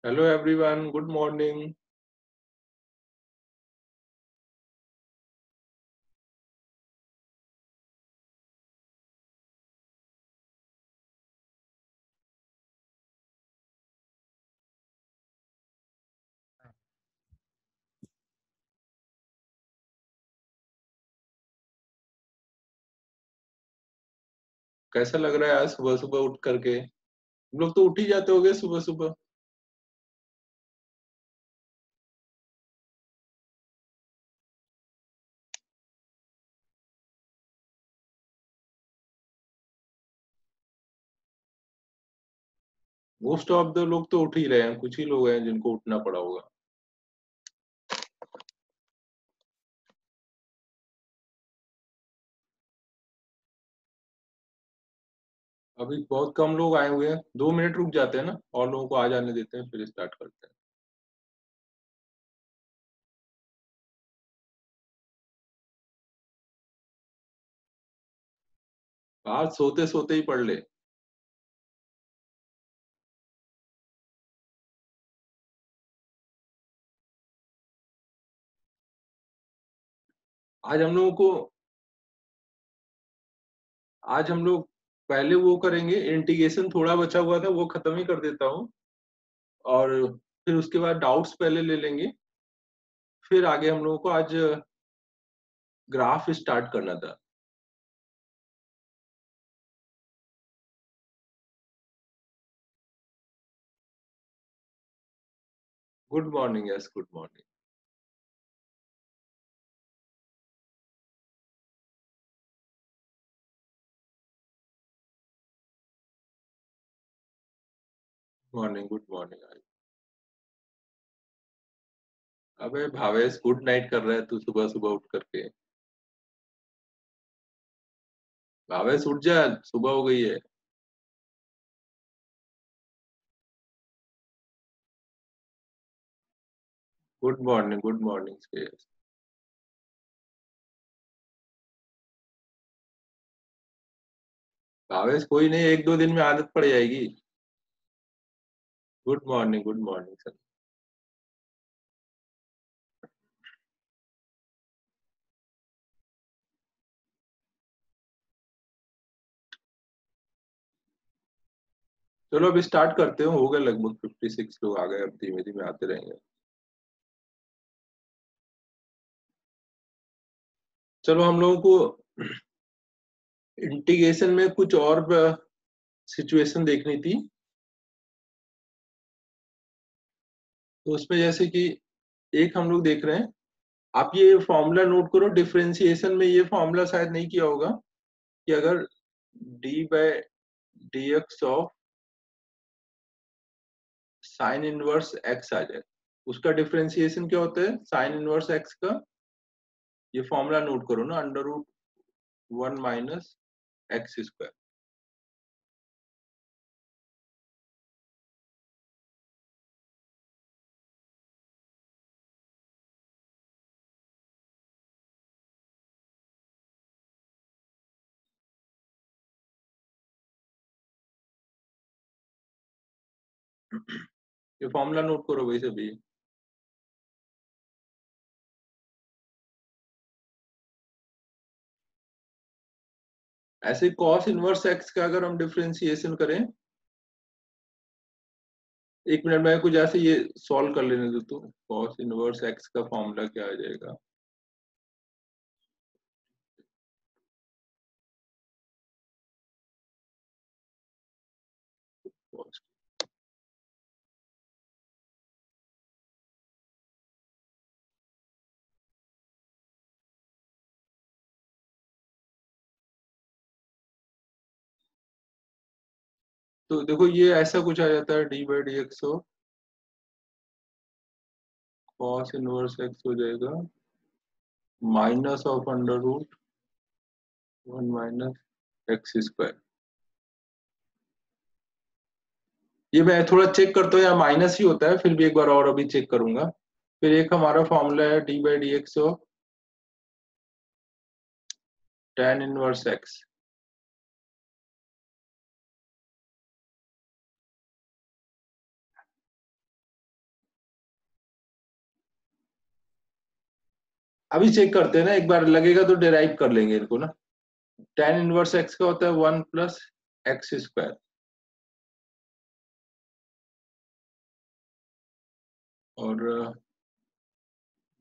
Hello everyone, good morning. कैसा लग रहा है आज सुबह सुबह उठ करके? तुम लोग तो उठ ही जाते होगे सुबह सुबह। मोस्ट ऑफ द लोग तो उठ ही रहे हैं, कुछ ही लोग हैं जिनको उठना पड़ा होगा। अभी बहुत कम लोग आए हुए हैं, 2 मिनट रुक जाते हैं ना और लोगों को आ जाने देते हैं, फिर स्टार्ट करते हैं। आज सोते सोते ही पढ़ ले। आज हम लोगों को आज हम लोग पहले वो करेंगे, इंटीग्रेशन थोड़ा बचा हुआ था वो खत्म ही कर देता हूँ। और फिर उसके बाद डाउट्स पहले ले लेंगे। फिर आगे हम लोगों को आज ग्राफ स्टार्ट करना था। Good morning, yes good morning. Morning, good morning. अबे भावेश, गुड नाइट कर रहा है तू सुबह सुबह उठ करके। भावेश उठ जा, सुबह हो गई है। Good morning Shreyas. भावेश कोई नहीं, एक दो दिन में आदत पड़ जाएगी। Good morning sir. चलो अभी स्टार्ट करते हो गए लगभग 56 लोग आ गए, अब धीमे धीमे आते रहेंगे। चलो हम लोगों को इंटीग्रेशन में कुछ और सिचुएशन देखनी थी। तो उसमें जैसे कि एक हम लोग देख रहे हैं। आप ये फॉर्मूला नोट करो, डिफरेंशिएशन में ये फॉर्मूला शायद नहीं किया होगा कि अगर d by d x of sine inverse x आ जाए, उसका डिफरेंशिएशन क्या होता है साइन इनवर्स एक्स का। ये फॉर्मूला नोट करो ना, √1 - x²। ये फॉर्मूला नोट करो भाई सभी। ऐसे कॉस इनवर्स एक्स का अगर हम डिफरेंशिएशन करें, एक मिनट में कुछ ऐसे ये सॉल्व कर लेने दो। तो कॉस इनवर्स एक्स का फॉर्मूला क्या आ जाएगा? Cos- तो देखो ये ऐसा कुछ आ जाता है, डी बाई डी एक्स हो कॉस इनवर्स एक्स हो जाएगा -((1 - (x²)। ये मैं थोड़ा चेक करता हूँ, या माइनस ही होता है, फिर भी एक बार और अभी चेक करूंगा। फिर एक हमारा फॉर्मूला है डी बाई डी एक्स हो tan इनवर्स एक्स। अभी चेक करते हैं ना, एक बार लगेगा तो डिराइव कर लेंगे इनको ना। tan इनवर्स x का होता है 1 प्लस एक्स स्क्वायर, और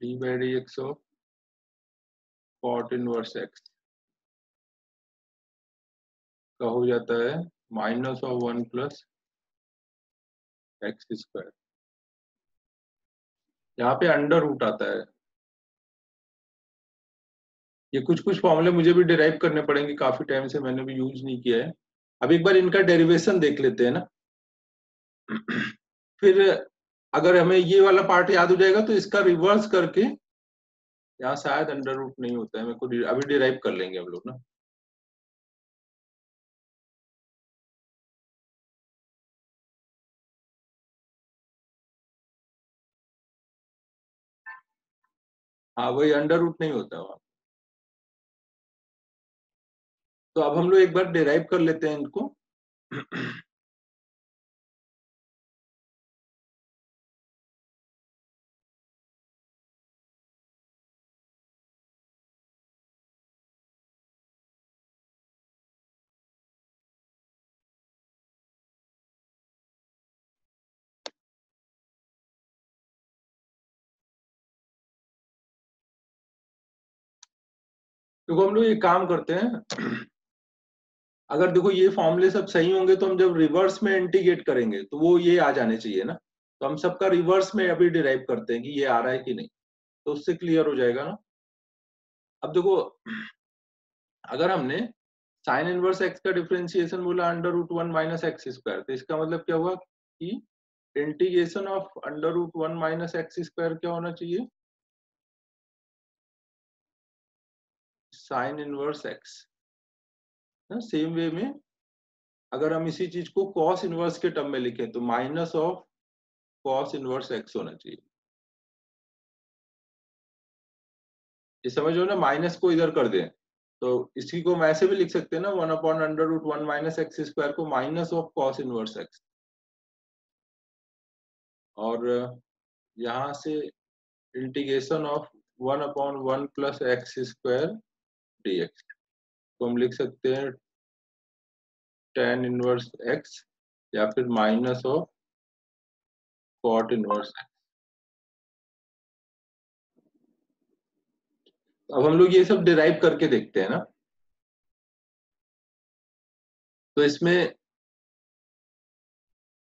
d by D x of cot inverse x का हो जाता है minus of 1 plus x square. यहाँ पे अंडर रूट आता है। ये कुछ कुछ फॉर्मूले मुझे भी डिराइव करने पड़ेंगे, काफी टाइम से मैंने भी यूज नहीं किया है। अब एक बार इनका डेरिवेशन देख लेते हैं ना। फिर अगर हमें ये वाला पार्ट याद हो जाएगा तो इसका रिवर्स करके, यहाँ शायद अंडर रूट नहीं होता है, मेरे को अभी डिराइव कर लेंगे हम लोग ना। हाँ, वही अंडर रूट नहीं होता वहाँ। तो अब हम लोग एक बार डिराइव कर लेते हैं इनको। देखो हम लोग ये काम करते हैं। अगर देखो ये फॉर्मूले सब सही होंगे तो हम जब रिवर्स में इंटीग्रेट करेंगे तो वो ये आ जाने चाहिए ना। तो हम सबका रिवर्स में अभी डिराइव करते हैं कि ये आ रहा है कि नहीं, तो उससे क्लियर हो जाएगा ना। अब देखो, अगर हमने साइन इनवर्स एक्स का डिफरेंशिएशन बोला under root 1 minus x square, तो इसका मतलब क्या हुआ कि integration of under root 1 minus x square क्या होना चाहिए, sine inverse x. Same way में अगर हम इसी चीज को कॉस इनवर्स के टर्म में लिखें तो minus of cos inverse x होना चाहिए। ये समझ लो ना, माइनस को इधर कर दें तो इसी को हम ऐसे भी लिख सकते हैं ना, 1 upon under root 1 minus x square को minus of cos inverse x. और यहाँ से integration of 1 upon 1 plus x square dx तो हम लिख सकते हैं tan इनवर्स एक्स या फिर minus of cot inverse x. अब हम लोग ये सब डिराइव करके देखते हैं ना। तो इसमें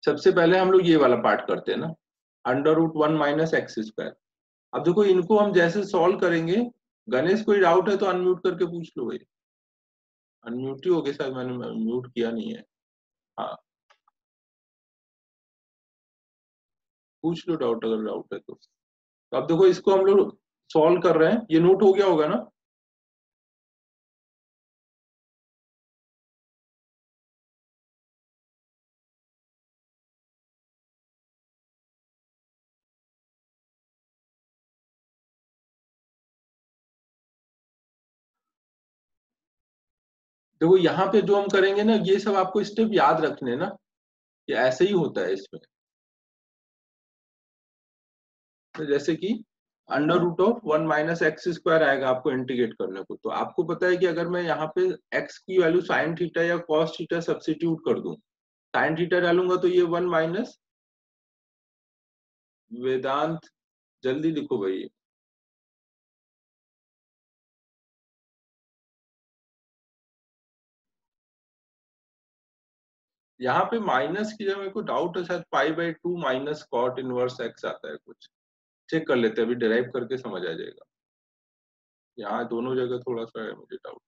सबसे पहले हम लोग ये वाला पार्ट करते हैं ना, under root 1 minus x square. अब देखो इनको हम जैसे सॉल्व करेंगे, गणेश कोई डाउट है तो अनम्यूट करके पूछ लो भाई। अनम्यूट ही हो गया शायद, मैंने म्यूट किया नहीं है। हाँ, पूछ लो डाउट अगर डाउट है तो अब देखो इसको हम लोग सॉल्व कर रहे हैं, ये नोट हो गया होगा ना। देखो यहाँ पे जो हम करेंगे ना, ये सब आपको स्टेप याद रखने ना, ये ऐसे ही होता है इसमें। तो जैसे कि under root of 1 minus x square आएगा आपको इंटीग्रेट करने को, तो आपको पता है कि अगर मैं यहाँ पे एक्स की वैल्यू साइन थीटा या कॉस थीटा सब्स्टिट्यूट कर दूं, साइन थीटा डालूंगा तो ये 1 माइनस वेदांत, जल्दी लिखो भाई। यहाँ पे माइनस की जगह मेरे को डाउट है, शायद पाई/2 माइनस कॉट इनवर्स एक्स आता है कुछ। चेक कर लेते हैं, अभी डिराइव करके समझ आ जाएगा। यहाँ दोनों जगह थोड़ा सा है मुझे डाउट।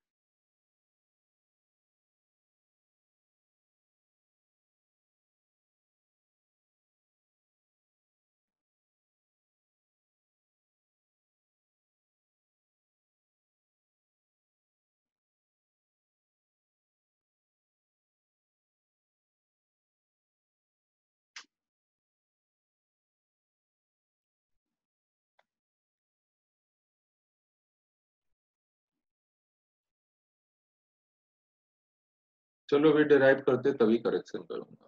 चलो अभी डिराइव करते तभी करेक्शन करूंगा।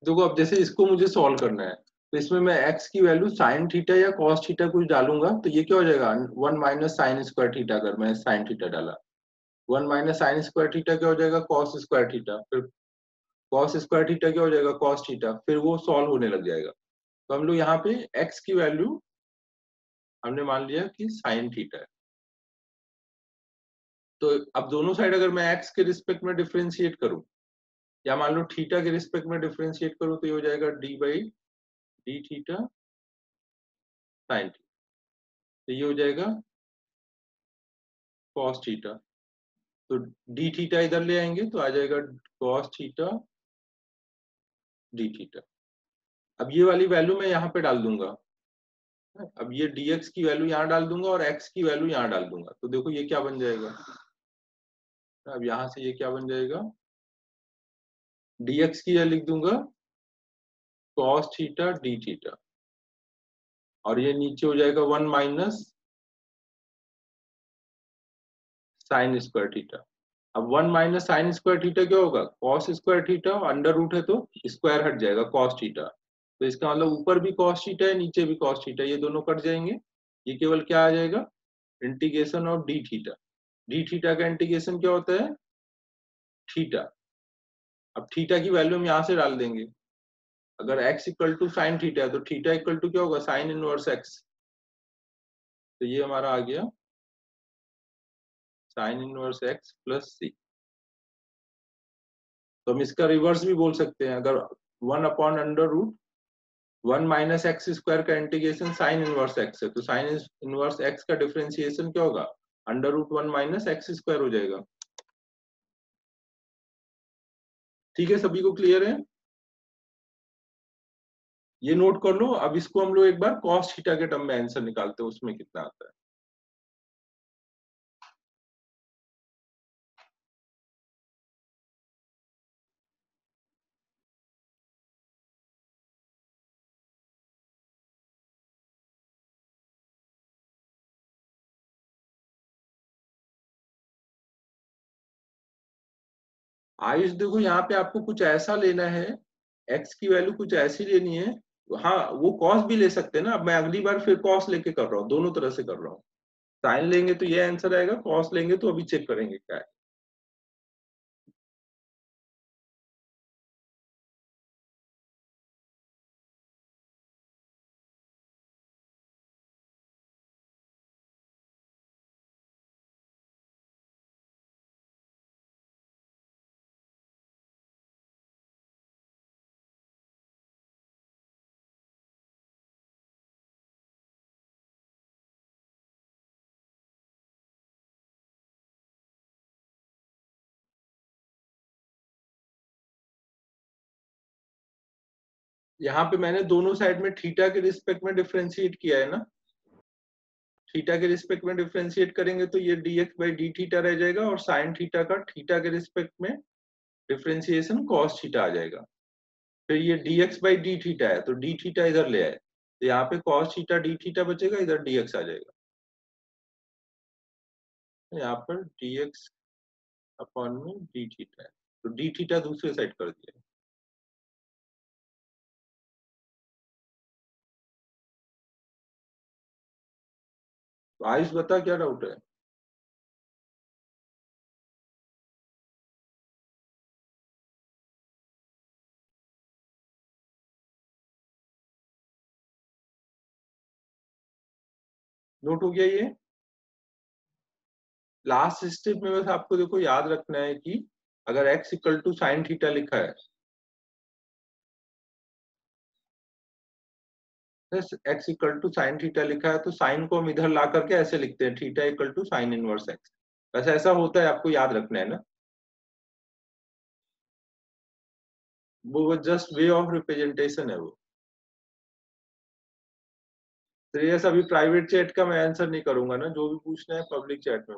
देखो अब जैसे इसको मुझे सॉल्व करना है, तो इसमें मैं x की वैल्यू साइन थीटा या कॉस थीटा कुछ डालूंगा, तो ये क्या हो जाएगा 1 माइनस साइन स्क्वायर थीटा। अगर मैं साइन थीटा डाला 1 माइनस साइन स्क्वायर थीटा क्या हो जाएगा कॉस स्क्वायर थीटा, फिर कॉस स्क्वायर थीटा क्या हो जाएगा कॉस थीटा, फिर वो सॉल्व होने लग जाएगा। तो हम लोग यहाँ पे x की वैल्यू हमने मान लिया कि साइन थीटा है। तो अब दोनों साइड अगर मैं x के रिस्पेक्ट में डिफरेंशिएट करूं या मान लो थीटा के रिस्पेक्ट में डिफरेंशिएट करूं, तो ये हो जाएगा d by D theta sine theta. तो ये हो जाएगा कॉस थीटा। तो डी थीटा इधर ले आएंगे तो आ जाएगा कॉस थीटा डी थीटा। अब ये वाली वैल्यू मैं यहाँ पे डाल दूंगा। अब ये dx की वैल्यू यहाँ डाल दूंगा और x की वैल्यू यहाँ डाल दूंगा, तो देखो ये क्या बन जाएगा। अब यहाँ से ये क्या बन जाएगा, dx की लिख दूंगा cos थीटा डी थीटा, और ये नीचे हो जाएगा 1 माइनस साइन स्क्वायर थीटा। अब 1 माइनस साइन स्क्वायर थीटा क्या होगा cos square theta, under root है तो स्क्वायर हट जाएगा कॉस थीटा। तो इसका मतलब ऊपर भी कॉस थीटा है नीचे भी कॉस थीटा, ये दोनों कट जाएंगे। ये केवल क्या आ जाएगा integration of D theta. D theta का इंटीग्रेशन क्या होता है थीटा। अब थीटा की वैल्यू हम यहाँ से डाल देंगे। अगर x equal to sine theta है तो थीटा इक्वल टू क्या होगा साइन इनवर्स x। तो ये हमारा आ गया साइन इनवर्स x प्लस सी। तो हम इसका रिवर्स भी बोल सकते हैं। अगर 1 upon under root 1 minus x square का इंटीग्रेशन साइन इनवर्स x है, तो साइन इनवर्स x का डिफरेंशिएशन क्या होगा under root 1 minus x square हो जाएगा। ठीक है, सभी को क्लियर है। ये नोट कर लो। अब इसको हम लोग एक बार कॉस थीटा के टर्म में आंसर निकालते हैं, उसमें कितना आता है। आयुष देखो यहाँ पे आपको कुछ ऐसा लेना है, एक्स की वैल्यू कुछ ऐसी लेनी है। हाँ वो कॉस भी ले सकते हैं ना। अब मैं अगली बार फिर कॉस लेके कर रहा हूँ, दोनों तरह से कर रहा हूँ। साइन लेंगे तो ये आंसर आएगा, कॉस लेंगे तो अभी चेक करेंगे क्या है। यहाँ पे मैंने दोनों साइड में थीटा के रिस्पेक्ट में डिफरेंशिएट किया है ना। थीटा के रिस्पेक्ट में डिफरेंशिएट करेंगे तो ये dx बाई डी थीटा रह जाएगा, और साइन थीटा का थीटा के रिस्पेक्ट में डिफरेंशिएशन कॉस थीटा आ जाएगा। फिर ये dx बाई डी थीटा है तो डी थीटा इधर ले आए, तो यहाँ पे कॉस थीटा डी थीटा बचेगा, इधर dx आ जाएगा। यहाँ पर dx अपॉन में डी थीटा है, तो डी थीटा दूसरे साइड कर दिया। तो आयुष बता क्या डाउट है। नोट हो गया ये। लास्ट स्टेप में बस आपको देखो याद रखना है कि अगर x equal to sine theta लिखा है, x equal to sine theta लिखा है, तो साइन को हम इधर ला करके ऐसे लिखते हैं theta equal to sine inverse x। वैसे ऐसा होता है, आपको याद रखना है ना। वो जस्ट वे ऑफ रिप्रेजेंटेशन है वो। तो ये सभी प्राइवेट चैट का मैं आंसर नहीं करूंगा ना, जो भी पूछना है पब्लिक चैट में।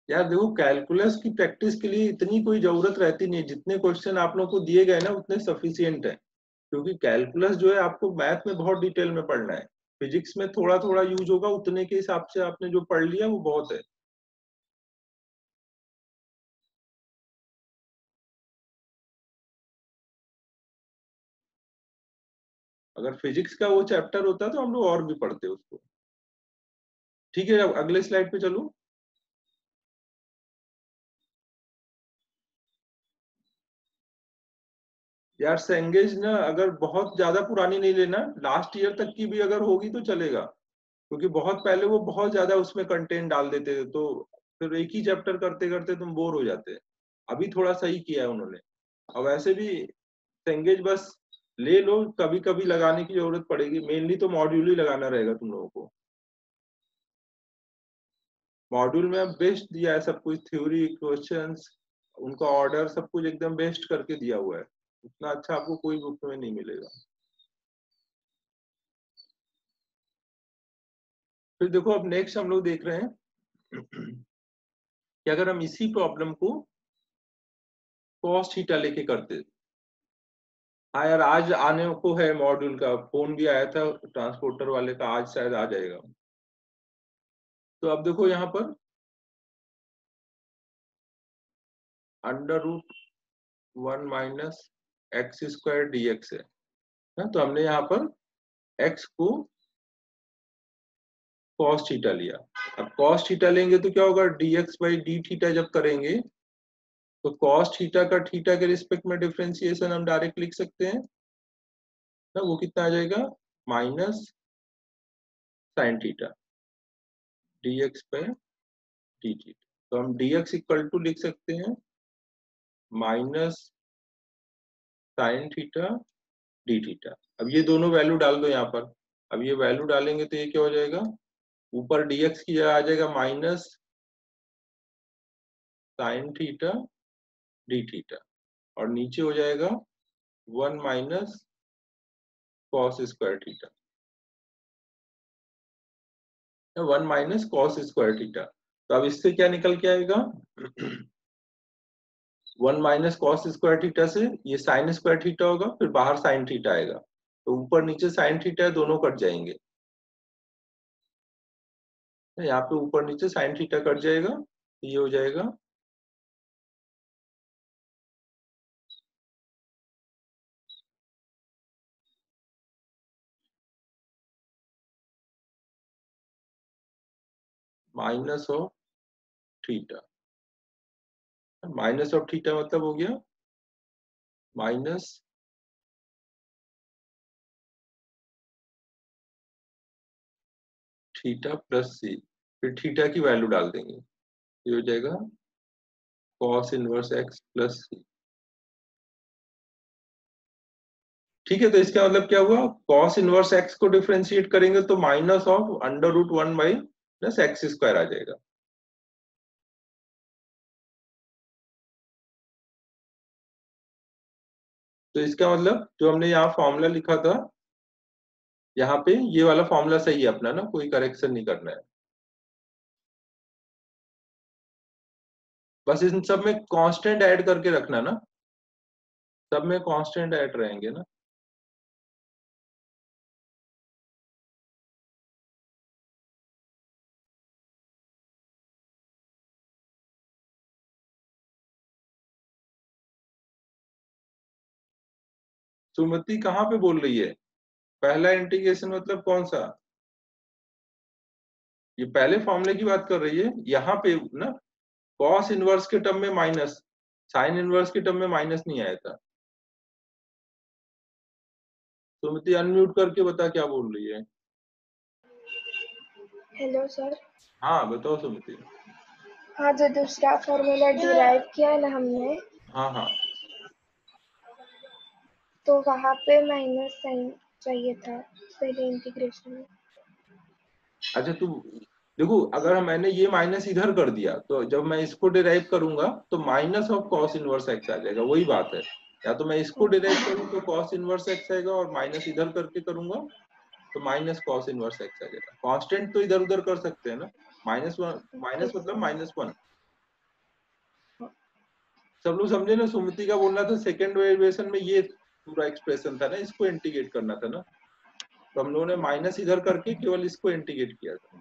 यार देखो कैलकुलस की प्रैक्टिस के लिए इतनी कोई जरूरत रहती नहीं, जितने क्वेश्चन आप लोग को दिए गए ना उतने सफिशियंट है। क्योंकि कैलकुलस जो है आपको मैथ में बहुत डिटेल में पढ़ना है, फिजिक्स में थोड़ा थोड़ा यूज होगा, उतने के हिसाब से आपने जो पढ़ लिया वो बहुत है। अगर फिजिक्स का वो चैप्टर होता तो हम लोग और भी पढ़ते उसको। ठीक है, अब अगले स्लाइड पे चलो। यार सेंगेज ना अगर बहुत ज्यादा पुरानी नहीं लेना, लास्ट ईयर तक की भी अगर होगी तो चलेगा, क्योंकि बहुत पहले वो बहुत ज्यादा उसमें कंटेंट डाल देते थे, तो फिर एक ही चैप्टर करते करते तुम बोर हो जाते। अभी थोड़ा सही किया है उन्होंने। और वैसे भी सेंगेज बस ले लो, कभी कभी लगाने की जरूरत पड़ेगी, मेनली तो मॉड्यूल ही लगाना रहेगा तुम लोगों को। मॉड्यूल में अब बेस्ट दिया है सब कुछ, थ्योरी, क्वेश्चंस, उनका ऑर्डर, सब कुछ एकदम बेस्ट करके दिया हुआ है। उतना अच्छा आपको कोई बुक में नहीं मिलेगा। फिर देखो, अब नेक्स्ट हम लोग देख रहे हैं कि अगर हम इसी प्रॉब्लम को कॉस थीटा लेके करते। हाँ यार, आज आने को है मॉड्यूल का, फोन भी आया था ट्रांसपोर्टर वाले का, आज शायद आ जाएगा। तो अब देखो यहाँ पर अंडर रूट 1 - x² dx है ना? तो हमने यहाँ पर x को cos थीटा लिया। अब cos थीटा लेंगे तो क्या होगा, dx/d थीटा जब करेंगे तो cos थीटा का थीटा के रिस्पेक्ट में डिफरेंशिएशन हम डायरेक्ट लिख सकते हैं ना, वो कितना आ जाएगा, minus sine theta dx/d theta. तो हम dx इक्वल टू लिख सकते हैं minus sine theta D theta. अब ये दोनों वैल्यू डाल दो यहाँ पर। अब ये वैल्यू डालेंगे तो ये क्या हो जाएगा, ऊपर dx की जगह आ जाएगा minus sine theta D theta, और नीचे हो जाएगा 1 - cos² थीटा, 1 - cos² थीटा। तो अब इससे क्या निकल के आएगा 1 - cos² थीटा से ये sin² थीटा होगा, फिर बाहर sin थीटा आएगा, तो ऊपर नीचे sin थीटा दोनों कट जाएंगे। यहाँ पे ऊपर नीचे sin थीटा कट जाएगा, तो ये हो जाएगा minus of theta. Minus of theta मतलब हो गया माइनस थीटा प्लस सी, फिर थीटा की वैल्यू डाल देंगे, ये हो जाएगा cos inverse x plus C. ठीक है, तो इसका मतलब क्या हुआ, cos इनवर्स x को डिफरेंशिएट करेंगे तो minus of under root 1/x² आ जाएगा। तो इसका मतलब जो हमने यहाँ फॉर्मूला लिखा था, यहाँ पे ये वाला फॉर्मूला सही है अपना ना, कोई करेक्शन नहीं करना है। बस इन सब में कांस्टेंट ऐड करके रखना ना, सब में कांस्टेंट ऐड रहेंगे ना। सुमति कहाँ पे बोल रही है, पहला इंटीग्रेशन मतलब कौन सा, ये पहले फॉर्मूले की बात कर रही है यहाँ पे ना। कॉस इनवर्स के टर्म में माइनस, साइन इनवर्स के टर्म में माइनस नहीं आया था। सुमति अनम्यूट करके बता क्या बोल रही है। Hello sir. हाँ बताओ सुमति। हाँ, जो दूसरा फॉर्मूला डिराइव किया है ना हमने, हाँ हाँ, तो वहाँ पे माइनस साइन चाहिए था पहले इंटीग्रेशन में। अच्छा तू देखो, अगर मैंने ये माइनस इधर कर दिया तो जब मैं इसको डिराइव करूंगा तो minus of cos inverse x आ जाएगा, वही बात है। या तो मैं इसको डिराइव करूँ तो कॉस इनवर्स एक्स आएगा, और माइनस इधर करके करूंगा तो माइनस कॉस इनवर्स एक्स आ जाएगा। कांस्टेंट तो इधर उधर कर सकते हैं ना, -1, माइनस मतलब -1। सब लोग समझे ना, सुमति का बोलना था सेकंड डेरिवेशन में ये पूरा एक्सप्रेशन था ना, इसको इंटीग्रेट करना था ना, तो हम लोगों ने माइनस इधर करके केवल इसको इंटीग्रेट किया था।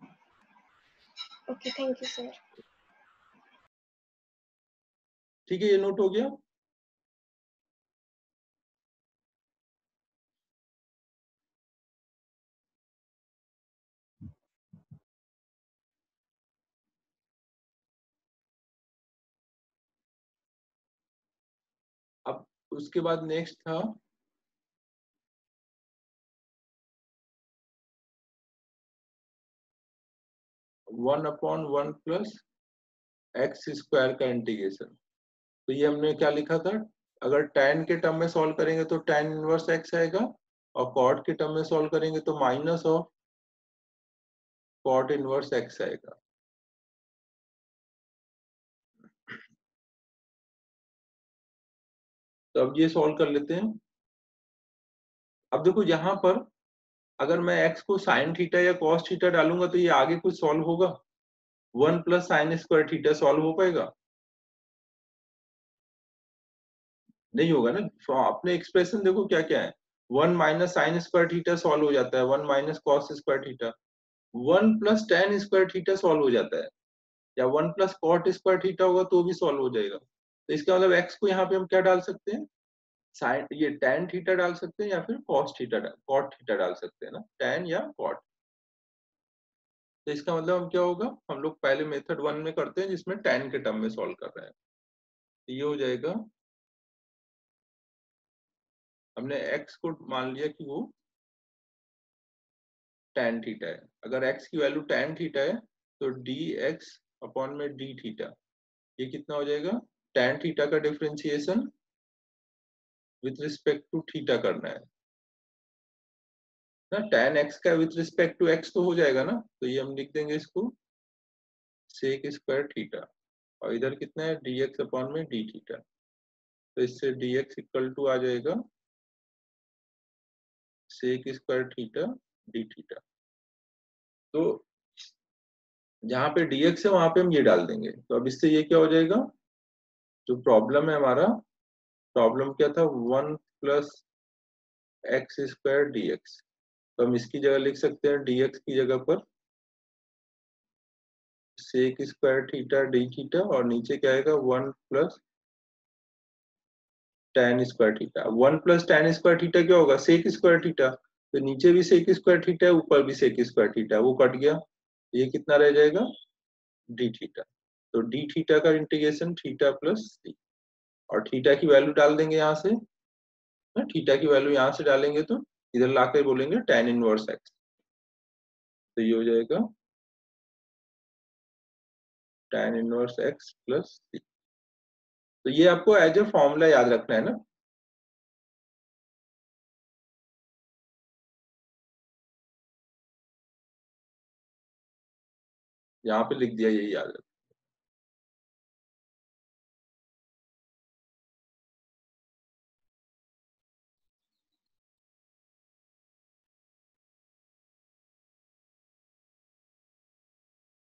Okay, thank you sir. ठीक है, ये नोट हो गया। अब उसके बाद नेक्स्ट था 1/1 प्लस एक्स स्क्वायर का इंटीग्रेशन। तो ये हमने क्या लिखा था, अगर tan के टर्म में सॉल्व करेंगे तो tan इनवर्स x आएगा, और cot के टर्म में सॉल्व करेंगे तो minus of cot inverse x आएगा। तो अब ये सॉल्व कर लेते हैं। अब देखो यहाँ पर अगर मैं x को साइन थीटा या cos थीटा डालूंगा तो ये आगे कुछ सॉल्व होगा, 1 plus sign square theta solve हो पाएगा? नहीं होगा ना। अपने एक्सप्रेशन देखो क्या क्या है, 1 minus sine square theta solve हो जाता है, 1 minus cos square theta, 1 plus ten square theta solve हो जाता है, या 1 प्लस कॉट स्क्वायर थीटा होगा तो भी सॉल्व हो जाएगा। तो इसका मतलब x को यहाँ पे हम क्या डाल सकते हैं, साइन, ये tan थीटा डाल सकते हैं या फिर cos थीटा cot थीटा डाल सकते हैं ना, tan या cot। तो इसका मतलब हम क्या होगा, हम लोग पहले मेथड 1 में करते हैं जिसमें tan के टर्म में सॉल्व कर रहे हैं। तो ये हो जाएगा, हमने x को मान लिया कि वो tan थीटा है। अगर x की वैल्यू tan थीटा है तो dx अपॉन में d थीटा, ये कितना हो जाएगा, tan थीटा का differentiation with respect to theta करना है ना, tan x का विथ रिस्पेक्ट टू x तो हो जाएगा ना, तो ये हम लिख देंगे इसको सेक स्क्वायर थीटा, और इधर कितना है dx अपॉन में d थीटा, तो इससे dx इक्वल टू आ जाएगा sec square theta d theta. तो जहाँ पे dx है वहां पे हम ये डाल देंगे, तो अब इससे ये क्या हो जाएगा, जो प्रॉब्लम है हमारा, प्रॉब्लम क्या था, 1 plus x square D x, तो हम इसकी जगह लिख सकते हैं dx की जगह पर sec square theta D theta, और नीचे क्या आएगा 1 plus tan square theta. 1 plus tan square theta क्या होगा, सेक स्क्वायर थीटा, तो नीचे भी सेक स्क्वायर थीटा है, ऊपर भी सेक स्क्वायर थीटा है, वो कट गया, ये कितना रह जाएगा डी थीटा। तो डी थीटा का इंटीग्रेशन थीटा प्लस सी, और थीटा की वैल्यू डाल देंगे यहाँ से ना, थीटा की वैल्यू यहाँ से डालेंगे तो इधर लाकर बोलेंगे tan इनवर्स एक्स, तो ये हो जाएगा tan इनवर्स एक्स प्लस सी। तो ये आपको एज ए फॉर्मूला याद रखना है ना, यहाँ पे लिख दिया, यही याद रखना।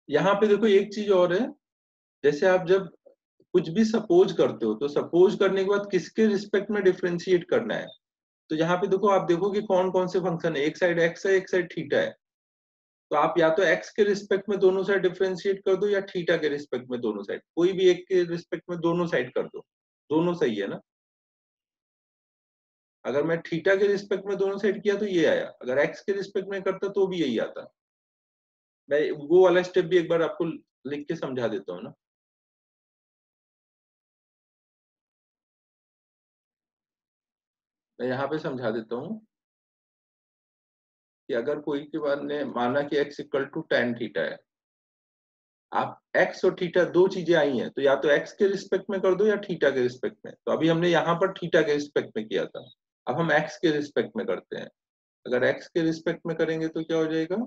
यहाँ पे देखो एक चीज और है, जैसे आप जब कुछ भी सपोज करते हो तो सपोज करने के बाद किसके रिस्पेक्ट में डिफरेंशिएट करना है, तो यहाँ पे देखो आप देखो कि कौन कौन से फंक्शन है, एक साइड एक्स है एक साइड थीटा है, तो आप या तो एक्स के रिस्पेक्ट में दोनों साइड डिफरेंशिएट कर दो, या थीटा के रिस्पेक्ट में दोनों साइड, कोई भी एक के रिस्पेक्ट में दोनों साइड कर दो, दोनों सही है ना। अगर मैं थीटा के रिस्पेक्ट में दोनों साइड किया तो ये आया, अगर एक्स के रिस्पेक्ट में करता तो भी यही आता। मैं वो वाला स्टेप भी एक बार आपको लिख के समझा देता हूँ ना। मैं यहाँ पे समझा देता हूँ कि अगर कोई के बाद ने माना कि x equal to tan theta है, आप x और थीटा दो चीजें आई हैं, तो या तो x के रिस्पेक्ट में कर दो या थीटा के रिस्पेक्ट में, तो अभी हमने यहाँ पर थीटा के रिस्पेक्ट में किया था, अब हम x के रिस्पेक्ट में करते हैं। अगर x के रिस्पेक्ट में करेंगे तो क्या हो जाएगा,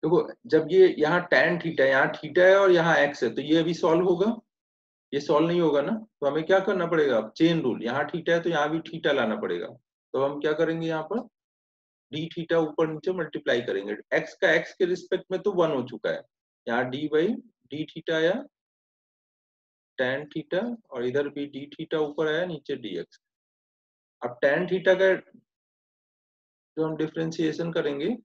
देखो जब ये यहाँ tan थीटा, यहाँ थीटा है और यहाँ x है, तो ये अभी सॉल्व होगा, ये सॉल्व नहीं होगा ना, तो हमें क्या करना पड़ेगा, अब चेन रूल, यहाँ थीटा है तो यहाँ भी थीटा लाना पड़ेगा। तो हम क्या करेंगे यहाँ पर, डी थीटा ऊपर नीचे मल्टीप्लाई करेंगे, एक्स का एक्स के रिस्पेक्ट में तो 1 हो चुका है, यहाँ डी बाई डी थीटा या tan थीटा, और इधर भी डी थीटा ऊपर आया, नीचे dx। अब tan थीटा का जो हम डिफरेंशिएशन करेंगे,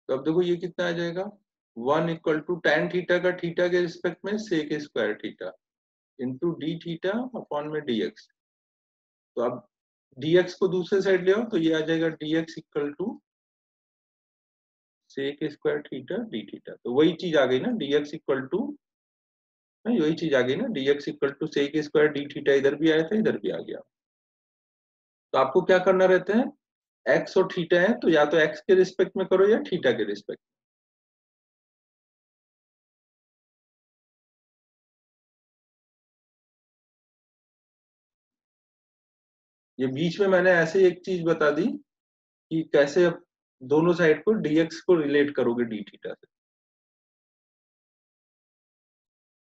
तो अब देखो ये कितना आ जाएगा, 1 इक्वल टू tan थीटा का थीटा के रिस्पेक्ट में sec square theta into D theta upon में dx। तो अब dx को दूसरे साइड ले आओ तो ये आ जाएगा dx equal to sec square theta D theta. तो वही चीज आ गई ना, dx इक्वल टू, नहीं वही चीज आ गई ना, dx equal to sec square D theta, इधर भी आया था इधर भी आ गया। तो आपको क्या करना रहता है, एक्स और थीटा है तो या तो एक्स के रिस्पेक्ट में करो या थीटा के रिस्पेक्ट। ये बीच में मैंने ऐसे एक चीज बता दी कि कैसे अब दोनों साइड को dx को रिलेट करोगे डी थीटा से।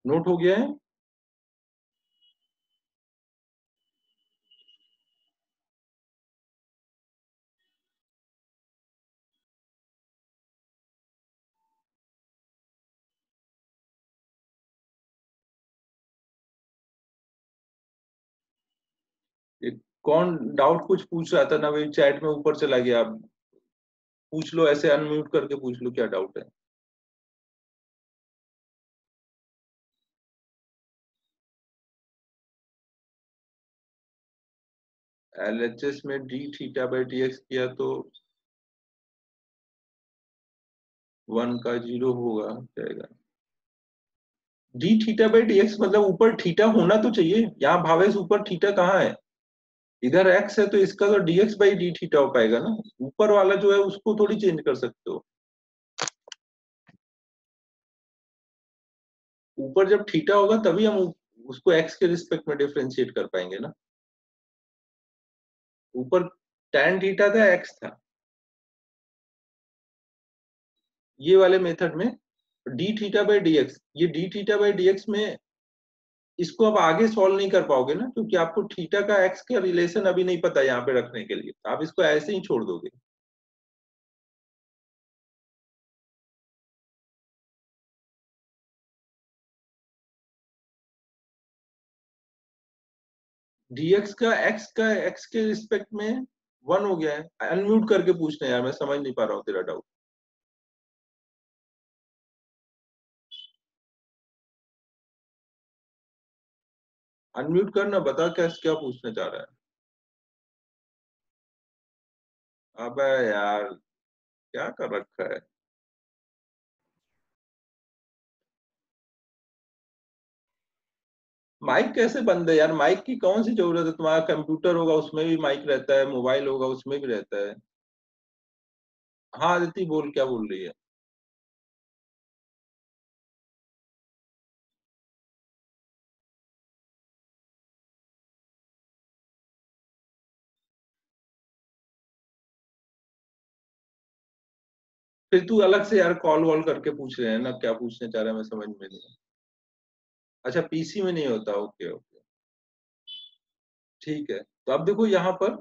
नोट हो गया है? ये कौन डाउट कुछ पूछ रहा था ना, वही चैट में ऊपर चला गया, आप पूछ लो, ऐसे अनम्यूट करके पूछ लो क्या डाउट है। एलएचएस में d theta by D x किया तो 1 का 0 होगा जाएगा। D theta by D x मतलब ऊपर थीटा होना तो चाहिए, यहाँ भावेश ऊपर थीटा कहाँ है, इधर x है तो इसका तो dx बाई डी थीटा हो पाएगा ना, ऊपर वाला जो है उसको थोड़ी चेंज कर सकते हो। ऊपर जब थीटा होगा तभी हम उसको x के रिस्पेक्ट में डिफरेंशिएट कर पाएंगे ना। ऊपर tan थीटा था, x था, ये वाले मेथड में d theta by D x, ये d theta by D x में इसको आप आगे सॉल्व नहीं कर पाओगे ना, क्योंकि आपको थीटा का एक्स का रिलेशन अभी नहीं पता यहाँ पे रखने के लिए, आप इसको ऐसे ही छोड़ दोगे। dx का x के रिस्पेक्ट में 1 हो गया है। अनम्यूट करके पूछना यार, मैं समझ नहीं पा रहा हूँ तेरा डाउट। अनम्यूट करना, बता क्या क्या पूछना चाह रहा है। अबे यार क्या कर रखा है। माइक कैसे बंद है यार, माइक की कौन सी जरूरत है, तुम्हारा कंप्यूटर होगा उसमें भी माइक रहता है, मोबाइल होगा उसमें भी रहता है। हाँ आदिति बोल, क्या बोल रही है। फिर तू अलग से यार कॉल वॉल करके पूछ रहे हैं ना, क्या पूछने चाह रहा है मैं समझ में नहीं। अच्छा पीसी में नहीं होता, ओके ओके, ठीक है। तो अब देखो यहाँ पर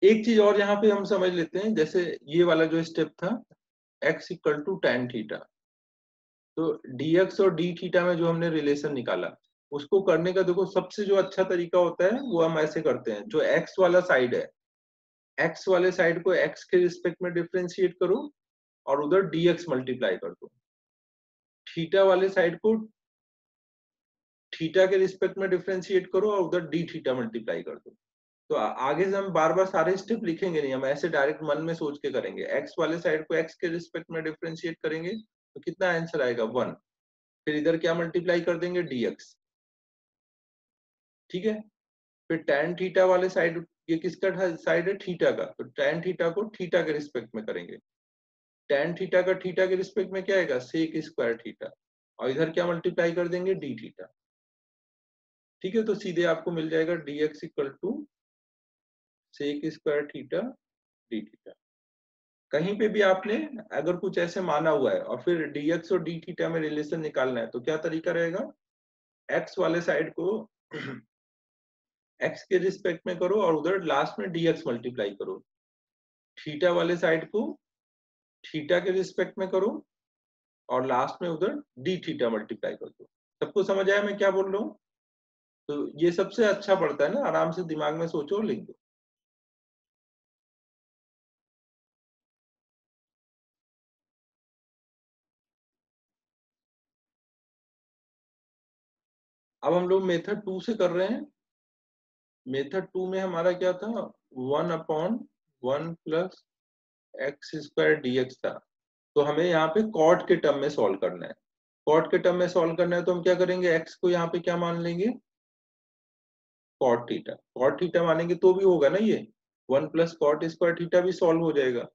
एक चीज और यहाँ पे हम समझ लेते हैं, जैसे ये वाला जो स्टेप था x equal to tan theta, तो dx और d थीटा में जो हमने रिलेशन निकाला उसको करने का देखो सबसे जो अच्छा तरीका होता है वो हम ऐसे करते हैं, जो x वाला साइड है, x वाले साइड को x के रिस्पेक्ट में डिफरेंशिएट करो और उधर dx मल्टीप्लाई कर दो, थीटा वाले साइड को थीटा के रिस्पेक्ट में डिफरेंशिएट करो और उधर डी थीटा मल्टीप्लाई कर दो। तो आगे से हम बार बार सारे स्टेप लिखेंगे नहीं, हम ऐसे डायरेक्ट मन में सोच के करेंगे, एक्स वाले साइड को एक्स के रिस्पेक्ट में डिफरेंशिएट करेंगे तो कितना आंसर आएगा 1, फिर इधर क्या मल्टीप्लाई कर देंगे dx, ठीक है। फिर tan थीटा वाले साइड, ये किसका साइड है, थीटा का, तो tan थीटा को थीटा के रिस्पेक्ट में करेंगे, tan थीटा का थीटा के रिस्पेक्ट में क्या आएगा, सेक स्क्वायर थीटा, और इधर क्या मल्टीप्लाई कर देंगे डी थीटा। ठीक है, तो सीधे आपको मिल जाएगा dx equal to sec square theta D theta. कहीं पे भी आपने अगर कुछ ऐसे माना हुआ है और फिर dx और d थीटा में रिलेशन निकालना है तो क्या तरीका रहेगा, x वाले साइड को x के रिस्पेक्ट में करो और उधर लास्ट में dx मल्टीप्लाई करो, थीटा वाले साइड को थीटा के रिस्पेक्ट में करो और लास्ट में उधर डी थीटा मल्टीप्लाई कर दो। सबको समझ आया मैं क्या बोल रहा हूँ? तो ये सबसे अच्छा पड़ता है ना, आराम से दिमाग में सोचो और लिख दो। अब हम लोग मेथड 2 से कर रहे हैं। मेथड 2 में हमारा क्या था, 1/1 प्लस एक्स स्क्वायर डीएक्स था। तो हमें यहाँ पे कॉट के टर्म में सॉल्व करना है। कॉट के टर्म में सॉल्व करना है तो हम क्या करेंगे, एक्स को यहाँ पे क्या मान लेंगे, कॉट थीटा। कॉट थीटा मानेंगे तो भी होगा ना ये, 1 प्लस कॉट स्क्वायर थीटा भी सॉल्व हो जाएगा।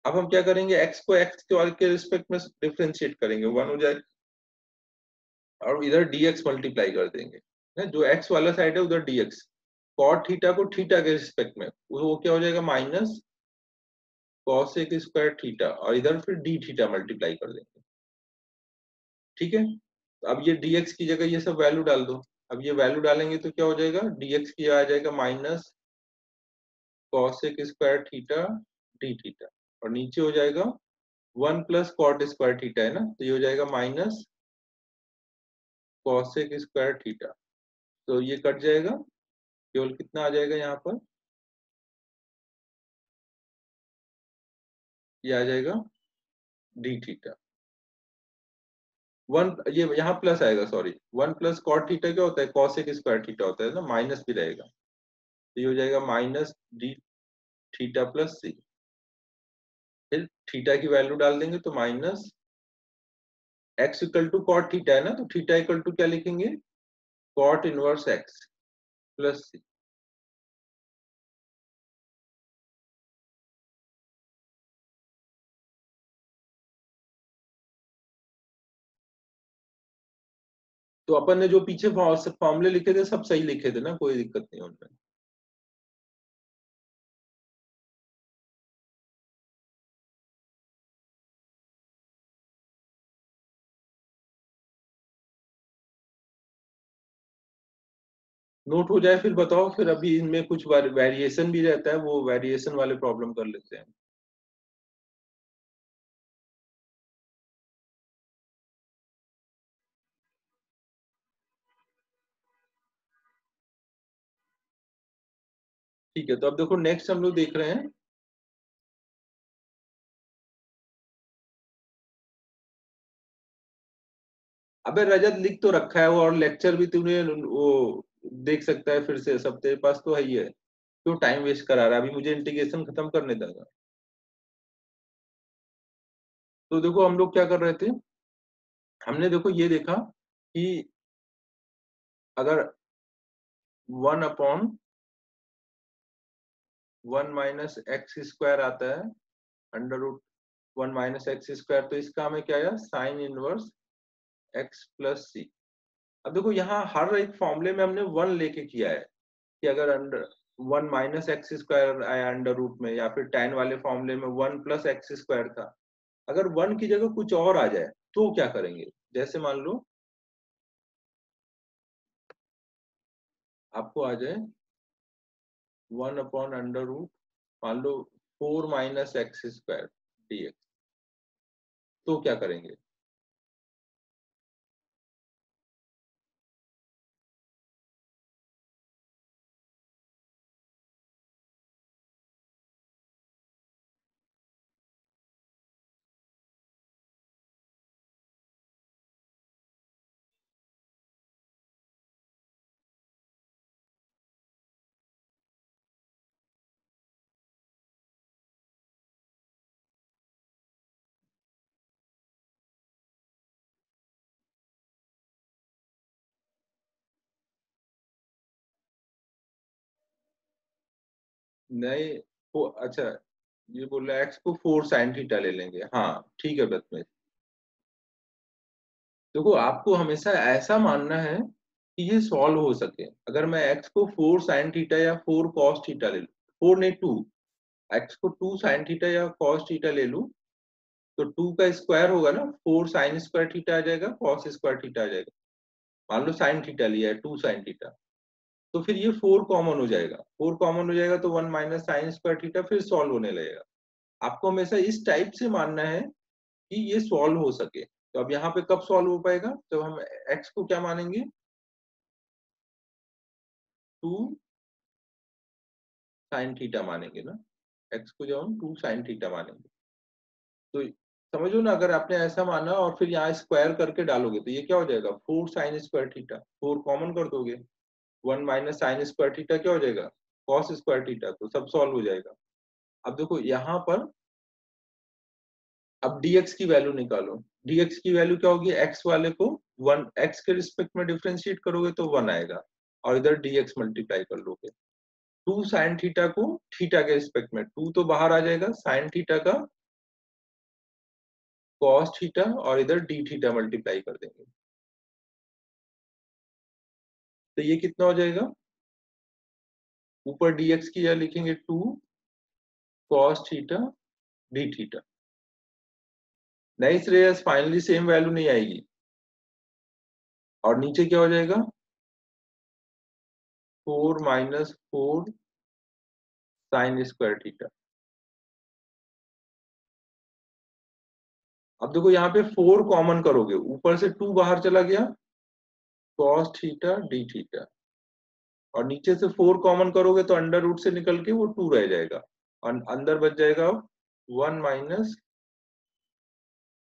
अब हम क्या करेंगे, एक्स को एक्स के रिस्पेक्ट में डिफरेंशिएट करेंगे, 1 हो जाएगा और इधर dx मल्टीप्लाई कर देंगे ना, जो x वाला साइड है उधर dx, cot थीटा को थीटा के रिस्पेक्ट में वो क्या हो जाएगा माइनस cos एक स्क्वायर थीटा और इधर फिर d थीटा मल्टीप्लाई कर देंगे। ठीक है, तो अब ये dx की जगह ये सब वैल्यू डाल दो। अब ये वैल्यू डालेंगे तो क्या हो जाएगा, dx की आ जाएगा माइनस cos एक स्क्वायर थीटा d थीटा और नीचे हो जाएगा 1 प्लस कॉट स्क्वायर थीटा है ना, तो ये हो जाएगा माइनस cos एक स्क्वायर थीटा। तो ये कट जाएगा, केवल कितना आ जाएगा यहाँ पर, ये आ जाएगा डी थीटा। वन ये यहाँ प्लस आएगा, सॉरी 1 प्लस कॉट थीटा क्या होता है, कॉसेक स्क्वायर थीटा होता है ना, माइनस भी रहेगा तो ये हो जाएगा minus D theta plus C. फिर थीटा की वैल्यू डाल देंगे तो minus X equal to cot theta है ना, तो थीटा इक्वल टू क्या लिखेंगे, कॉट इनवर्स एक्स प्लस सी। तो अपन ने जो पीछे फॉर्मूले लिखे थे सब सही लिखे थे ना, कोई दिक्कत नहीं उनमें। नोट हो जाए फिर बताओ, फिर अभी इनमें कुछ वेरिएशन भी रहता है, वो वेरिएशन वाले प्रॉब्लम कर लेते हैं। ठीक है, तो अब देखो नेक्स्ट हम लोग देख रहे हैं, अबे रजत लिख तो रखा है वो, और लेक्चर भी तूने वो देख सकता है फिर से, सब तेरे पास तो है ही है, क्यों टाइम वेस्ट करा रहा है, अभी मुझे इंटीग्रेशन खत्म करने देगा। तो देखो हम लोग क्या कर रहे थे, हमने देखो ये देखा कि अगर 1/1 - x² आता है, √1 - x², तो इसका हमें क्या आया, साइन इनवर्स x प्लस सी। अब देखो यहाँ हर एक फॉर्मूले में हमने 1 लेके किया है कि अगर अंडर 1 - x² आया अंडर रूट में, या फिर tan वाले फॉर्मूले में 1 प्लस x² था, अगर 1 की जगह कुछ और आ जाए तो क्या करेंगे, जैसे मान लो आपको आ जाए 1/√, मान लो 4 - x² dx, तो क्या करेंगे। नहीं, वो अच्छा, ये बोल रहा है एक्स को 4 साइन थीटा ले लेंगे, हाँ ठीक है बस में। देखो आपको हमेशा ऐसा मानना है कि ये सॉल्व हो सके। अगर मैं x को 4 sin थीटा या 4 cos थीटा ले लूं, 4 नहीं 2, x को 2 sin थीटा या cos थीटा ले लूं, तो 2 का स्क्वायर होगा ना, 4 sin स्क्वायर थीटा आ जाएगा, cos स्क्वायर थीटा आ जाएगा। मान लो sin थीटा लिया है, 2 sin थीटा, तो फिर ये 4 कॉमन हो जाएगा, 4 कॉमन हो जाएगा तो 1 माइनस साइन स्क्वायर थीटा फिर सॉल्व होने लगेगा। आपको हमेशा इस टाइप से मानना है कि ये सॉल्व हो सके। तो अब यहाँ पे कब सॉल्व हो पाएगा, जब हम x को क्या मानेंगे, 2 sin थीटा मानेंगे ना, x को जब हम 2 sin थीटा मानेंगे, तो समझो ना, अगर आपने ऐसा माना और फिर यहाँ स्क्वायर करके डालोगे तो ये क्या हो जाएगा, 4 sin स्क्वायर थीटा, 4 कॉमन कर दोगे, 1 माइनस साइन स्क्वायर थीटा क्या हो जाएगा, cos स्क्वायर थीटा, तो सब सॉल्व हो जाएगा। अब देखो यहाँ पर, अब dx की वैल्यू निकालो, dx की वैल्यू क्या होगी, x वाले को 1 x के रिस्पेक्ट में डिफरेंशिएट करोगे तो 1 आएगा, और इधर dx मल्टीप्लाई कर लोगे, 2 sin थीटा को थीटा के रिस्पेक्ट में, 2 तो बाहर आ जाएगा, sin थीटा का cos थीटा, और इधर d थीटा मल्टीप्लाई कर देंगे, तो ये कितना हो जाएगा, ऊपर dx की जगह लिखेंगे 2 cos थीटा d थीटा। नहीं श्रेयस, फाइनली सेम वैल्यू नहीं आएगी, और नीचे क्या हो जाएगा, 4 माइनस 4 साइन स्क्वायर थीटा। अब देखो यहाँ पे 4 कॉमन करोगे, ऊपर से 2 बाहर चला गया, cos थीटा d थीटा, और नीचे से 4 कॉमन करोगे तो अंडर रूट से निकल के वो 2 रह जाएगा, और अंदर बच जाएगा 1 माइनस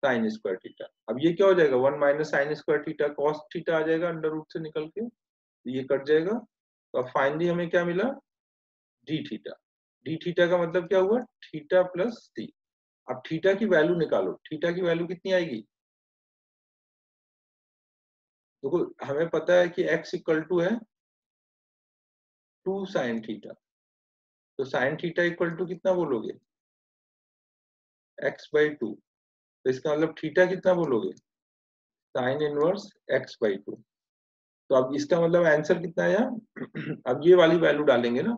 साइन स्क्वायर थीटा। अब ये क्या हो जाएगा, 1 minus sine square theta cos theta आ जाएगा अंडर रूट से निकल के, ये कट जाएगा, तो अब फाइनली हमें क्या मिला, डी थीटा। डी थीटा का मतलब क्या हुआ, थीटा प्लस सी। अब थीटा की वैल्यू निकालो, थीटा की वैल्यू कितनी आएगी, देखो हमें पता है कि x इक्वल टू है 2 साइन थीटा, तो साइन थीटा इक्वल टू कितना बोलोगे, x/2, तो इसका मतलब थीटा कितना बोलोगे, साइन इनवर्स x/2। तो अब इसका मतलब आंसर कितना आया अब ये वाली वैल्यू डालेंगे ना,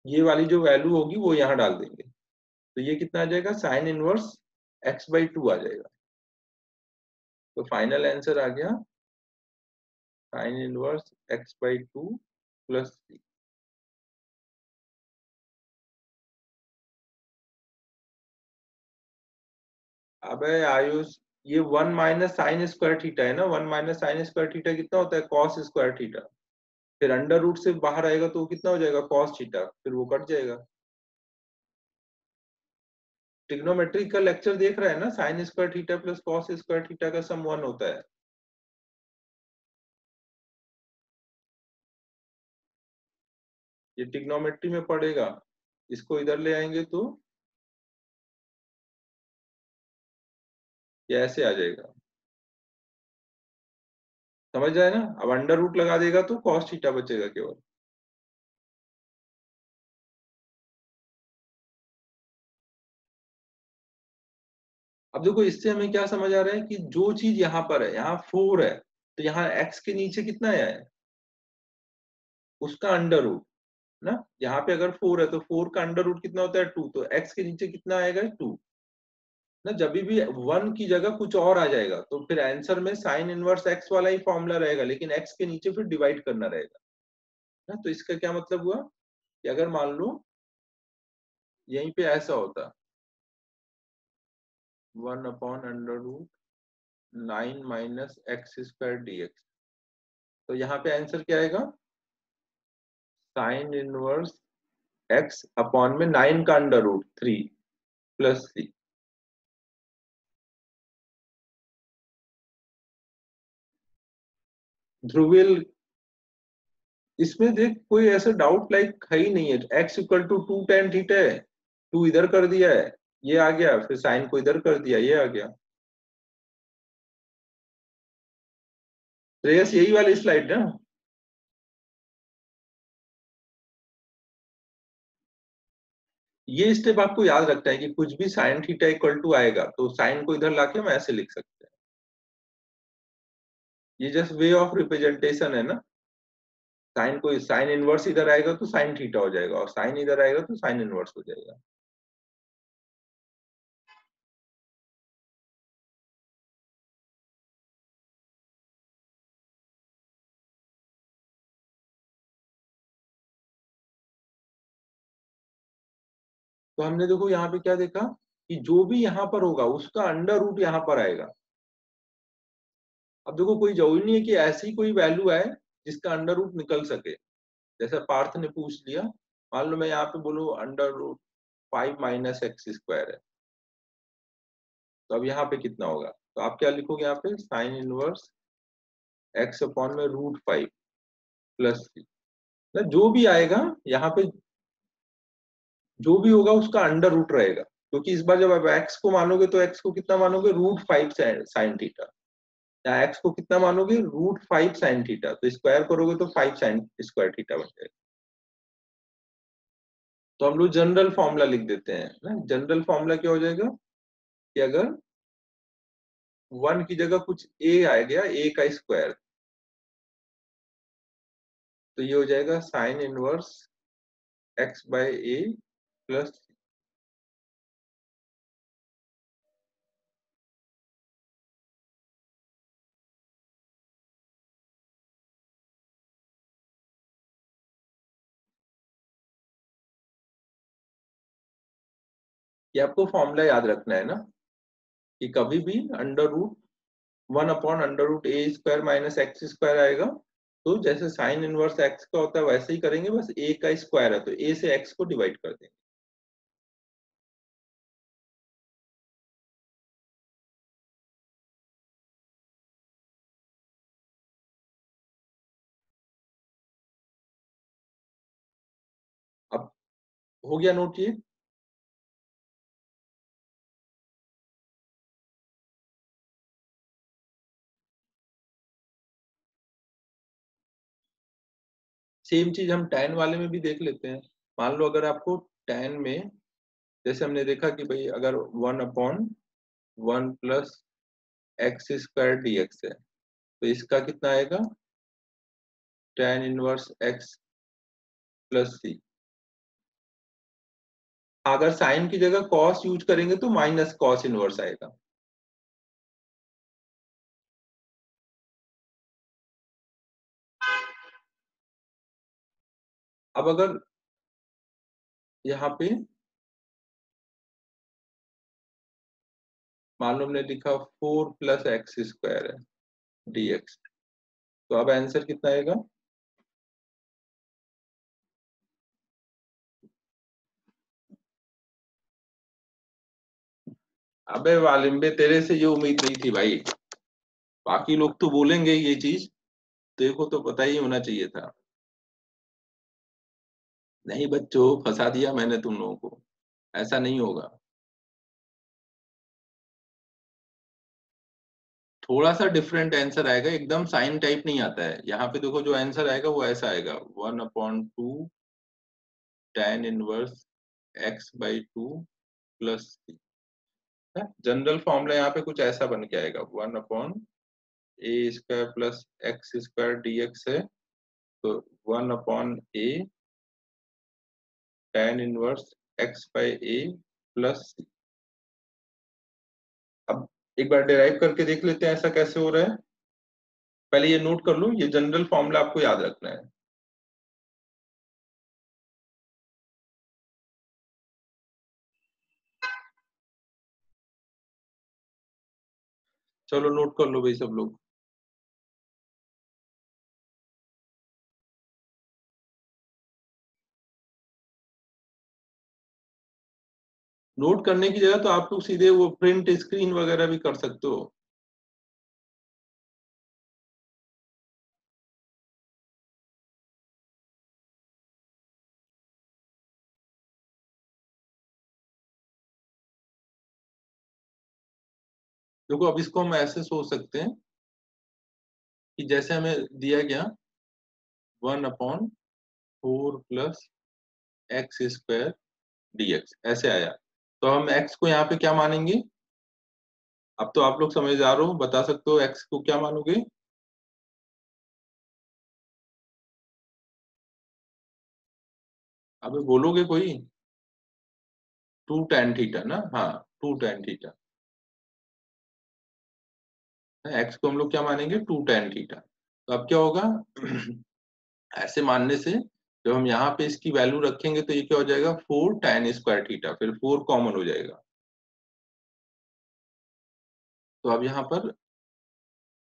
ये वाली जो वैल्यू होगी वो यहाँ डाल देंगे, तो ये कितना आ जाएगा, साइन इनवर्स x/2 आ जाएगा। तो फाइनल आंसर आ गया साइन इनवर्स x/2 प्लस सी। अबे आयुष, ये 1 माइनस साइन स्क्वायर थीटा है ना, 1 माइनस साइन स्क्वायर थीटा कितना होता है, कॉस स्क्वायर थीटा, फिर अंडर रूट से बाहर आएगा तो कितना हो जाएगा, कॉस थीटा, फिर वो कट जाएगा। ट्रिग्नोमेट्री का लेक्चर देख रहा है ना, sign square theta plus cos square theta का सम 1 होता है। ये ट्रिग्नोमेट्री में पड़ेगा, इसको इधर ले आएंगे तो ये ऐसे आ जाएगा, समझ जाए ना। अब अंडर रूट लगा देगा तो कॉस थीटा बचेगा केवल। अब देखो इससे हमें क्या समझ आ रहा है कि जो चीज यहाँ पर है, यहाँ 4 है, तो यहाँ x के नीचे कितना आया है, उसका अंडर रूट ना, यहाँ पे अगर 4 है तो 4 का अंडर रूट कितना होता है, 2, तो x के नीचे कितना आएगा, 2 ना। जब भी 1 की जगह कुछ और आ जाएगा तो फिर आंसर में साइन इनवर्स x वाला ही फॉर्मूला रहेगा, लेकिन x के नीचे फिर डिवाइड करना रहेगा ना। तो इसका क्या मतलब हुआ कि अगर मान लो यहीं पे ऐसा होता, 1/√9 माइनस एक्स स्क्वायर dx, तो यहाँ पे आंसर क्या आएगा, साइन इनवर्स x अपॉन में 9 का अंडर रूट 3 प्लस सी। ध्रुवीय, इसमें देख कोई ऐसा डाउट लाइक है ही नहीं है, x equal to 2 tan theta है, 2 इधर कर दिया है, ये आ गया, फिर साइन को इधर कर दिया, ये आ गया। श्रेयस यही वाली स्लाइड ना, ये स्टेप आपको याद रखना है कि कुछ भी साइन थीटा इक्वल टू आएगा तो साइन को इधर लाके हम ऐसे लिख सकते हैं। ये जस्ट वे ऑफ रिप्रेजेंटेशन है ना। साइन इनवर्स इधर आएगा तो साइन थीटा हो जाएगा, और साइन इधर आएगा तो साइन इनवर्स हो जाएगा। तो हमने देखो यहाँ पे क्या देखा कि जो भी यहाँ पर होगा उसका अंडर रूट यहाँ पर आएगा। अब देखो कोई जरूरी नहीं है कि ऐसी कोई वैल्यू आए जिसका अंडर रूट निकल सके। जैसे पार्थ ने पूछ लिया, मान लो मैं यहाँ पे बोलूँ अंडर रूट 5 - x² है, तो अब यहाँ पे कितना होगा? तो आप क्या लिखोगे यहाँ पे? साइन इनवर्स x अपॉन में √5 प्लस c। जो भी आएगा यहाँ पे, जो भी होगा उसका अंडर रूट रहेगा, क्योंकि इस बार जब आप x को मानोगे तो x को कितना मानोगे? √5 साइन थीटा। या x को कितना मानोगे? √5 साइन थीटा। तो स्क्वायर करोगे तो 5 साइन स्क्वायर थीटा बन जाएगा। तो हम लोग जनरल फॉर्मूला लिख देते हैं ना। जनरल फॉर्मूला क्या हो जाएगा कि अगर 1 की जगह कुछ a आ गया, a का स्क्वायर, तो ये हो जाएगा साइन इनवर्स x/a प्लस। ये आपको फॉर्मूला याद रखना है ना, कि कभी भी under root 1/√a² minus x² आएगा, तो जैसे साइन इनवर्स x का होता है वैसे ही करेंगे, बस a का स्क्वायर है तो a से x को डिवाइड कर देंगे। अब हो गया नोट ये। सेम चीज हम tan वाले में भी देख लेते हैं। मान लो अगर आपको tan में, जैसे हमने देखा कि भाई अगर 1/1 प्लस x² dx है, तो इसका कितना आएगा? tan inverse x plus c। अगर साइन की जगह cos यूज करेंगे तो माइनस cos इनवर्स आएगा। अब अगर यहाँ पे मान लो हमने लिखा 4 + x² है dx, तो अब आंसर कितना आएगा? अबे वालिम्बे, तेरे से ये उम्मीद नहीं थी भाई। बाकी लोग तो बोलेंगे ये चीज, तेरे को तो पता ही होना चाहिए था। नहीं बच्चों, फंसा दिया मैंने तुम लोगों को। ऐसा नहीं होगा। थोड़ा सा डिफरेंट आंसर आएगा, एकदम साइन टाइप नहीं आता है। यहाँ पे देखो जो आंसर आएगा वो ऐसा आएगा, 1/2 tan inverse x/2 plus c। General formula यहाँ पे कुछ ऐसा बन के आएगा, 1/a² प्लस x² dx है, तो 1/a tan inverse x/a plus c। अब एक बार डिराइव करके देख लेते हैं ऐसा कैसे हो रहा है। पहले ये नोट कर लो, ये जनरल फॉर्मूला आपको याद रखना है। चलो नोट कर लो भाई सब लोग। नोट करने की जगह तो आप लोग सीधे वो प्रिंट स्क्रीन वगैरह भी कर सकते हो। देखो अब इसको हम ऐसे सोच सकते हैं कि जैसे हमें दिया गया 1/4 प्लस x² dx ऐसे आया, तो हम x को यहाँ पे क्या मानेंगे? अब तो आप लोग समझदार हो, बता सकते हो x को क्या मानोगे? अबे बोलोगे कोई? 2 tan थीटा ना, हाँ 2 tan थीटा। एक्स को हम लोग क्या मानेंगे? 2 tan थीटा। तो अब क्या होगा? ऐसे मानने से जब हम यहाँ पे इसकी वैल्यू रखेंगे तो ये क्या हो जाएगा? 4 tan² थीटा, फिर 4 कॉमन हो जाएगा। तो अब यहाँ पर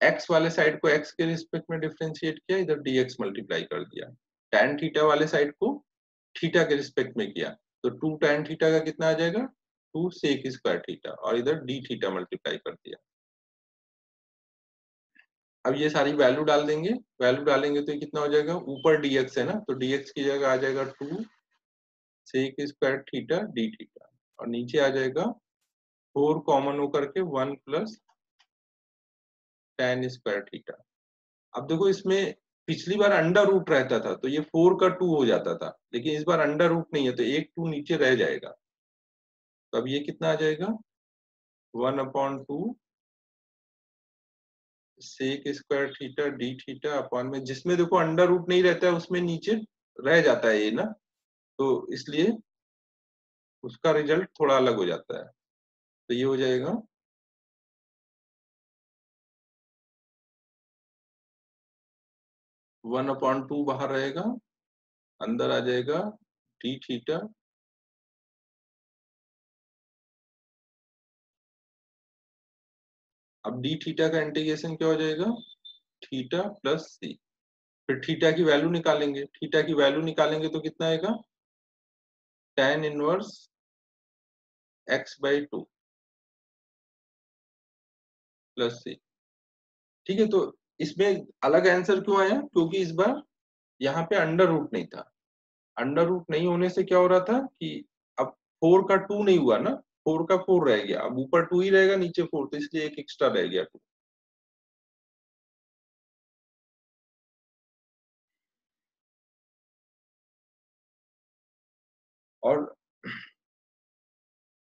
एक्स वाले साइड को एक्स के रिस्पेक्ट में डिफरेंशिएट किया, इधर dx मल्टीप्लाई कर दिया। tan थीटा वाले साइड को थीटा के रिस्पेक्ट में किया, तो 2 tan थीटा का कितना आ जाएगा? 2 sec² थीटा, और इधर d थीटा मल्टीप्लाई कर दिया। अब ये सारी वैल्यू डाल देंगे, वैल्यू डालेंगे तो ये कितना हो जाएगा? ऊपर dx है ना, तो dx की जगह आ जाएगा 2 sec² थीटा d थीटा, और नीचे आ जाएगा 4 कॉमन होकर के 1 प्लस tan² थीटा। अब देखो इसमें पिछली बार अंडर रूट रहता था तो ये 4 का 2 हो जाता था, लेकिन इस बार अंडर रूट नहीं है तो एक 2 नीचे रह जाएगा। तो अब ये कितना आ जाएगा? 1/2 sec² theta d theta upon में, जिसमें देखो अंडर रूट नहीं रहता है उसमें नीचे रह जाता है ये ना, तो इसलिए उसका रिजल्ट थोड़ा अलग हो जाता है। तो ये हो जाएगा 1/2 बाहर रहेगा, अंदर आ जाएगा d थीटा। अब d थीटा का इंटीग्रेशन क्या हो जाएगा? Theta plus C. फिर थीटा की वैल्यू निकालेंगे, थीटा की वैल्यू निकालेंगे तो कितना आएगा? tan−1 x/2 plus C. ठीक है, तो इसमें अलग आंसर क्यों आया? क्योंकि इस बार यहाँ पे अंडर रूट नहीं था। अंडर रूट नहीं होने से क्या हो रहा था कि अब 4 का 2 नहीं हुआ ना, 4 का 4 रह गया, अब ऊपर 2 ही रहेगा नीचे 4, तो इसलिए एक एक्स्ट्रा रह गया 2। और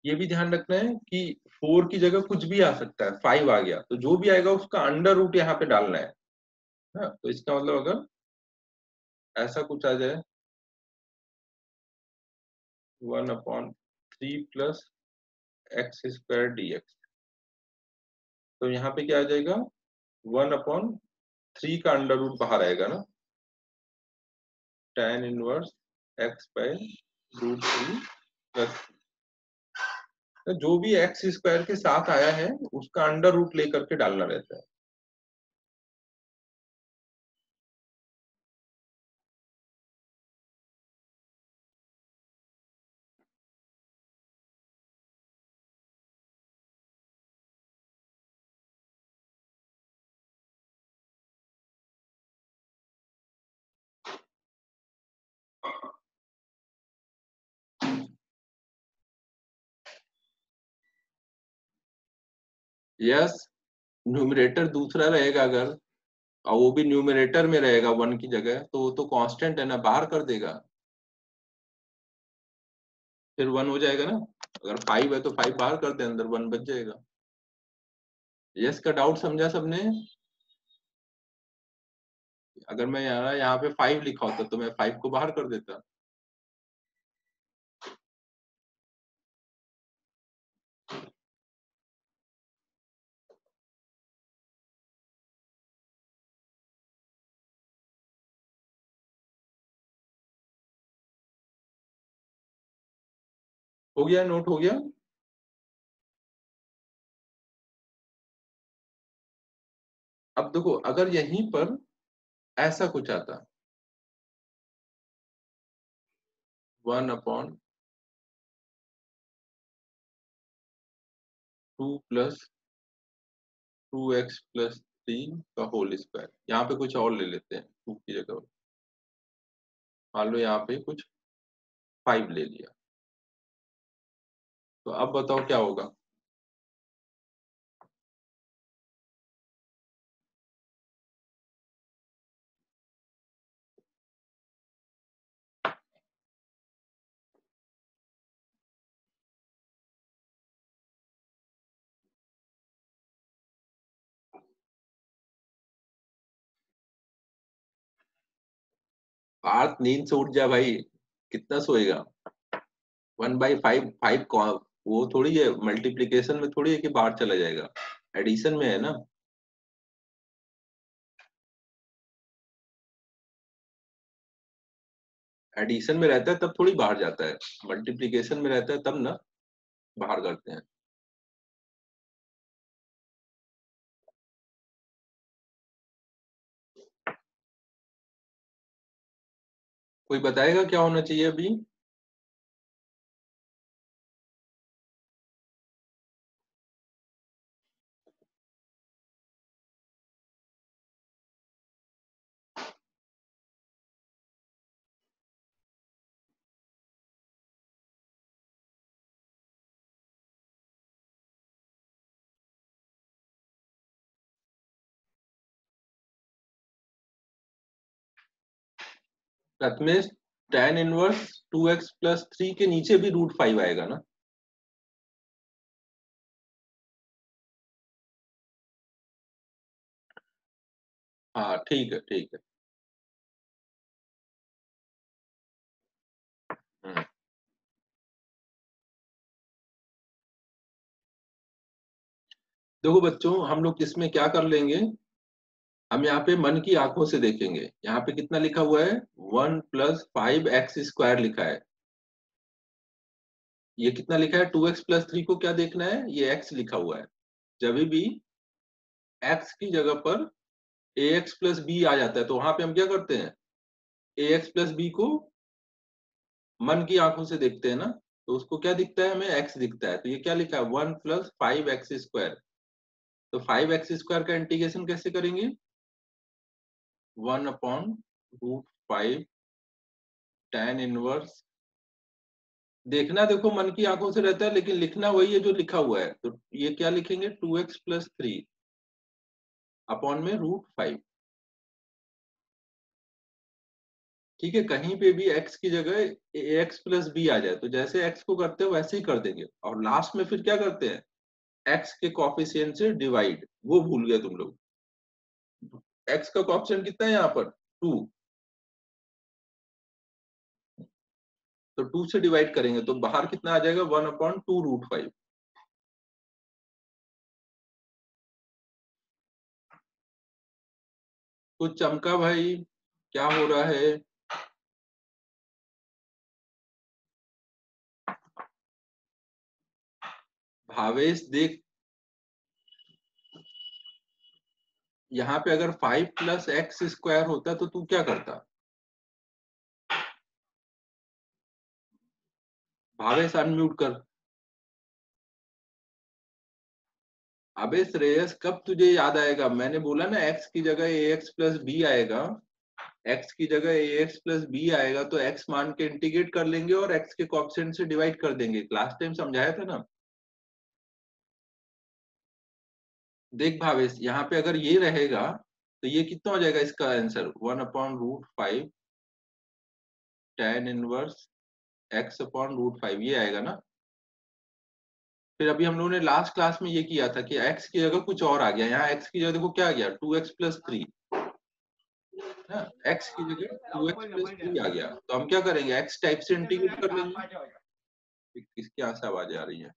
ये भी ध्यान रखना है कि 4 की जगह कुछ भी आ सकता है, 5 आ गया तो जो भी आएगा उसका अंडर रूट यहाँ पे डालना है ना। तो इसका मतलब अगर ऐसा कुछ आ जाए 1/3 प्लस x² dx, तो यहाँ पे क्या आ जाएगा? 1/3 का अंडर रूट बाहर आएगा ना, tan−1 x/√3 प्लस, तो जो भी x² के साथ आया है उसका अंडर रूट लेकर के डालना रहता है। यस, न्यूमरेटर दूसरा रहेगा अगर, और वो भी न्यूमरेटर में रहेगा 1 की जगह, तो वो तो कांस्टेंट है ना, बाहर कर देगा, फिर 1 हो जाएगा ना। अगर 5 है तो 5 बाहर कर दे, अंदर 1 बच जाएगा। यस का डाउट समझा सबने? अगर मैं यहाँ पे 5 लिखा होता तो मैं 5 को बाहर कर देता। हो गया, नोट हो गया। अब देखो अगर यहीं पर ऐसा कुछ आता, 1/2 प्लस 2x+3 का होल स्क्वायर, यहाँ पे कुछ और ले लेते हैं 2 की जगह, मान लो यहाँ पे कुछ 5 ले लिया, तो अब बताओ क्या होगा? पार्थ नींद से उठ जा भाई। कितना सोएगा? 1/5 5 वो थोड़ी है, मल्टीप्लिकेशन में थोड़ी है कि बाहर चला जाएगा, एडिशन में है ना। एडिशन में रहता है तब थोड़ी बाहर जाता है, मल्टीप्लिकेशन में रहता है तब ना बाहर करते हैं। कोई बताएगा क्या होना चाहिए अभी? प्रथमेश, tan इनवर्स 2x+3 के नीचे भी √5 आएगा ना? हाँ ठीक है, ठीक है। हम्म। देखो बच्चों, हम लोग इसमें क्या कर लेंगे, हम यहाँ पे मन की आंखों से देखेंगे। यहाँ पे कितना लिखा हुआ है? 1+5x² लिखा है। ये कितना लिखा है? 2x+3 को क्या देखना है? ये x लिखा हुआ है। जब भी x की जगह पर ax+b आ जाता है तो वहां पे हम क्या करते हैं? ax+b को मन की आंखों से देखते हैं ना, तो उसको क्या दिखता है? हमें x दिखता है। तो ये क्या लिखा है? 1+5x²। तो 5x² का इंटीग्रेशन कैसे करेंगे? 1/√5 tan इनवर्स। देखना देखो मन की आंखों से रहता है, लेकिन लिखना वही है जो लिखा हुआ है। तो ये क्या लिखेंगे? 2x+3 अपॉन में √5। ठीक है, कहीं पे भी x की जगह ax+b आ जाए तो जैसे x को करते हैं वैसे ही कर देंगे, और लास्ट में फिर क्या करते हैं? x के कोफिशिएंट से डिवाइड। वो भूल गए तुम लोग। x का कोफिशिएंट कितना है यहाँ पर? 2। तो 2 से डिवाइड करेंगे तो बाहर कितना आ जाएगा? 1/2√5। कुछ चमका भाई, क्या हो रहा है? भावेश देख, यहाँ पे अगर 5+x² होता तो तू क्या करता? भावेश अनम्यूट कर। अबे श्रेयस, कब तुझे याद आएगा? मैंने बोला ना x की जगह ax+b आएगा। x की जगह ax+b आएगा तो x मान के इंटीग्रेट कर लेंगे और x के कोएफिशिएंट से डिवाइड कर देंगे। लास्ट टाइम समझाया था ना। देख भावेश, यहाँ पे अगर ये रहेगा तो ये कितना हो जाएगा इसका आंसर? 1/√5 tan इनवर्स x/√5 ये आएगा ना। फिर अभी हम लोगों ने लास्ट क्लास में ये किया था कि x की जगह कुछ और आ गया। यहाँ x की जगह देखो क्या आ गया? 2x+3 ना। x की जगह 2x+3 आ गया तो हम क्या करेंगे? x टाइप से इंटीग्रेट कर लेंगे। किसकी यहाँ से आवाज आ रही है?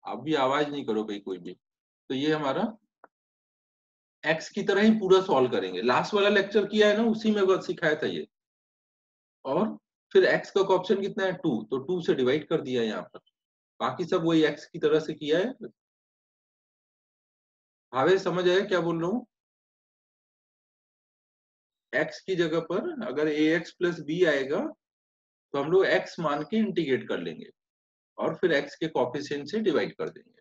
आप भी आवाज नहीं करो भाई कोई भी। तो ये हमारा x की तरह ही पूरा सॉल्व करेंगे। लास्ट वाला लेक्चर किया है ना, उसी में बस सिखाया था ये। और फिर x का ऑप्शन कितना है? 2, तो 2 से डिवाइड कर दिया यहाँ पर। बाकी सब वही x की तरह से किया है। भावे समझ आया क्या बोल रहा हूँ? x की जगह पर अगर ax+b आएगा तो हम लोग x मान के इंटीग्रेट कर लेंगे और फिर x के कोफिशिएंट से डिवाइड कर देंगे।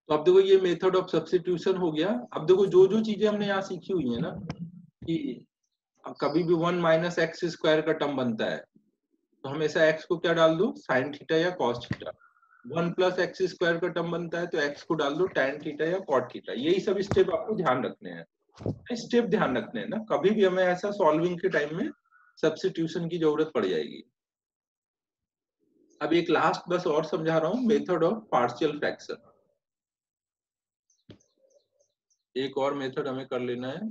तो अब देखो ये मेथड ऑफ सब्स्टिट्यूशन हो गया। अब देखो जो जो चीजें हमने यहाँ सीखी हुई है ना, कि अब कभी भी 1 - x² का टर्म बनता है तो हमेशा x को क्या डाल दो? साइन थीटा या कॉस थीटा। 1 + x² का टर्म बनता है तो x को डाल दो टैन थीटा या कॉट थीटा। यही सब स्टेप आपको ध्यान रखने हैं। स्टेप ध्यान रखने हैं ना, कभी भी हमें ऐसा सॉल्विंग के टाइम में सब्स्टिट्यूशन की जरूरत पड़ जाएगी। अब एक लास्ट बस और समझा रहा हूँ, मेथड ऑफ पार्शियल फ्रैक्शन। एक और मेथड हमें कर लेना है।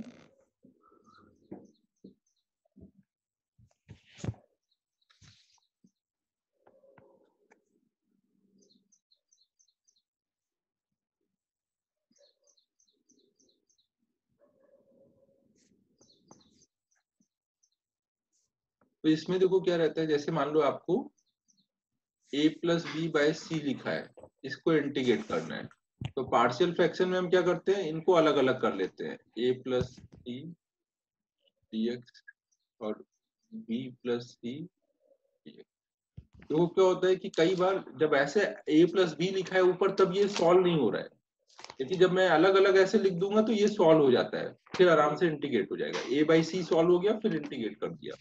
तो इसमें देखो क्या रहता है, जैसे मान लो आपको a प्लस बी बाय सी लिखा है, इसको इंटीग्रेट करना है। तो पार्शियल फ्रैक्शन में हम क्या करते हैं, इनको अलग अलग कर लेते हैं, a प्लस सी dx और b प्लस सी dx। तो क्या होता है कि कई बार जब ऐसे a प्लस बी लिखा है ऊपर, तब ये सॉल्व नहीं हो रहा है, लेकिन जब मैं अलग अलग ऐसे लिख दूंगा तो ये सॉल्व हो जाता है, फिर आराम से इंटीग्रेट हो जाएगा। a बाई सी सॉल्व हो गया, फिर इंटीग्रेट कर दिया।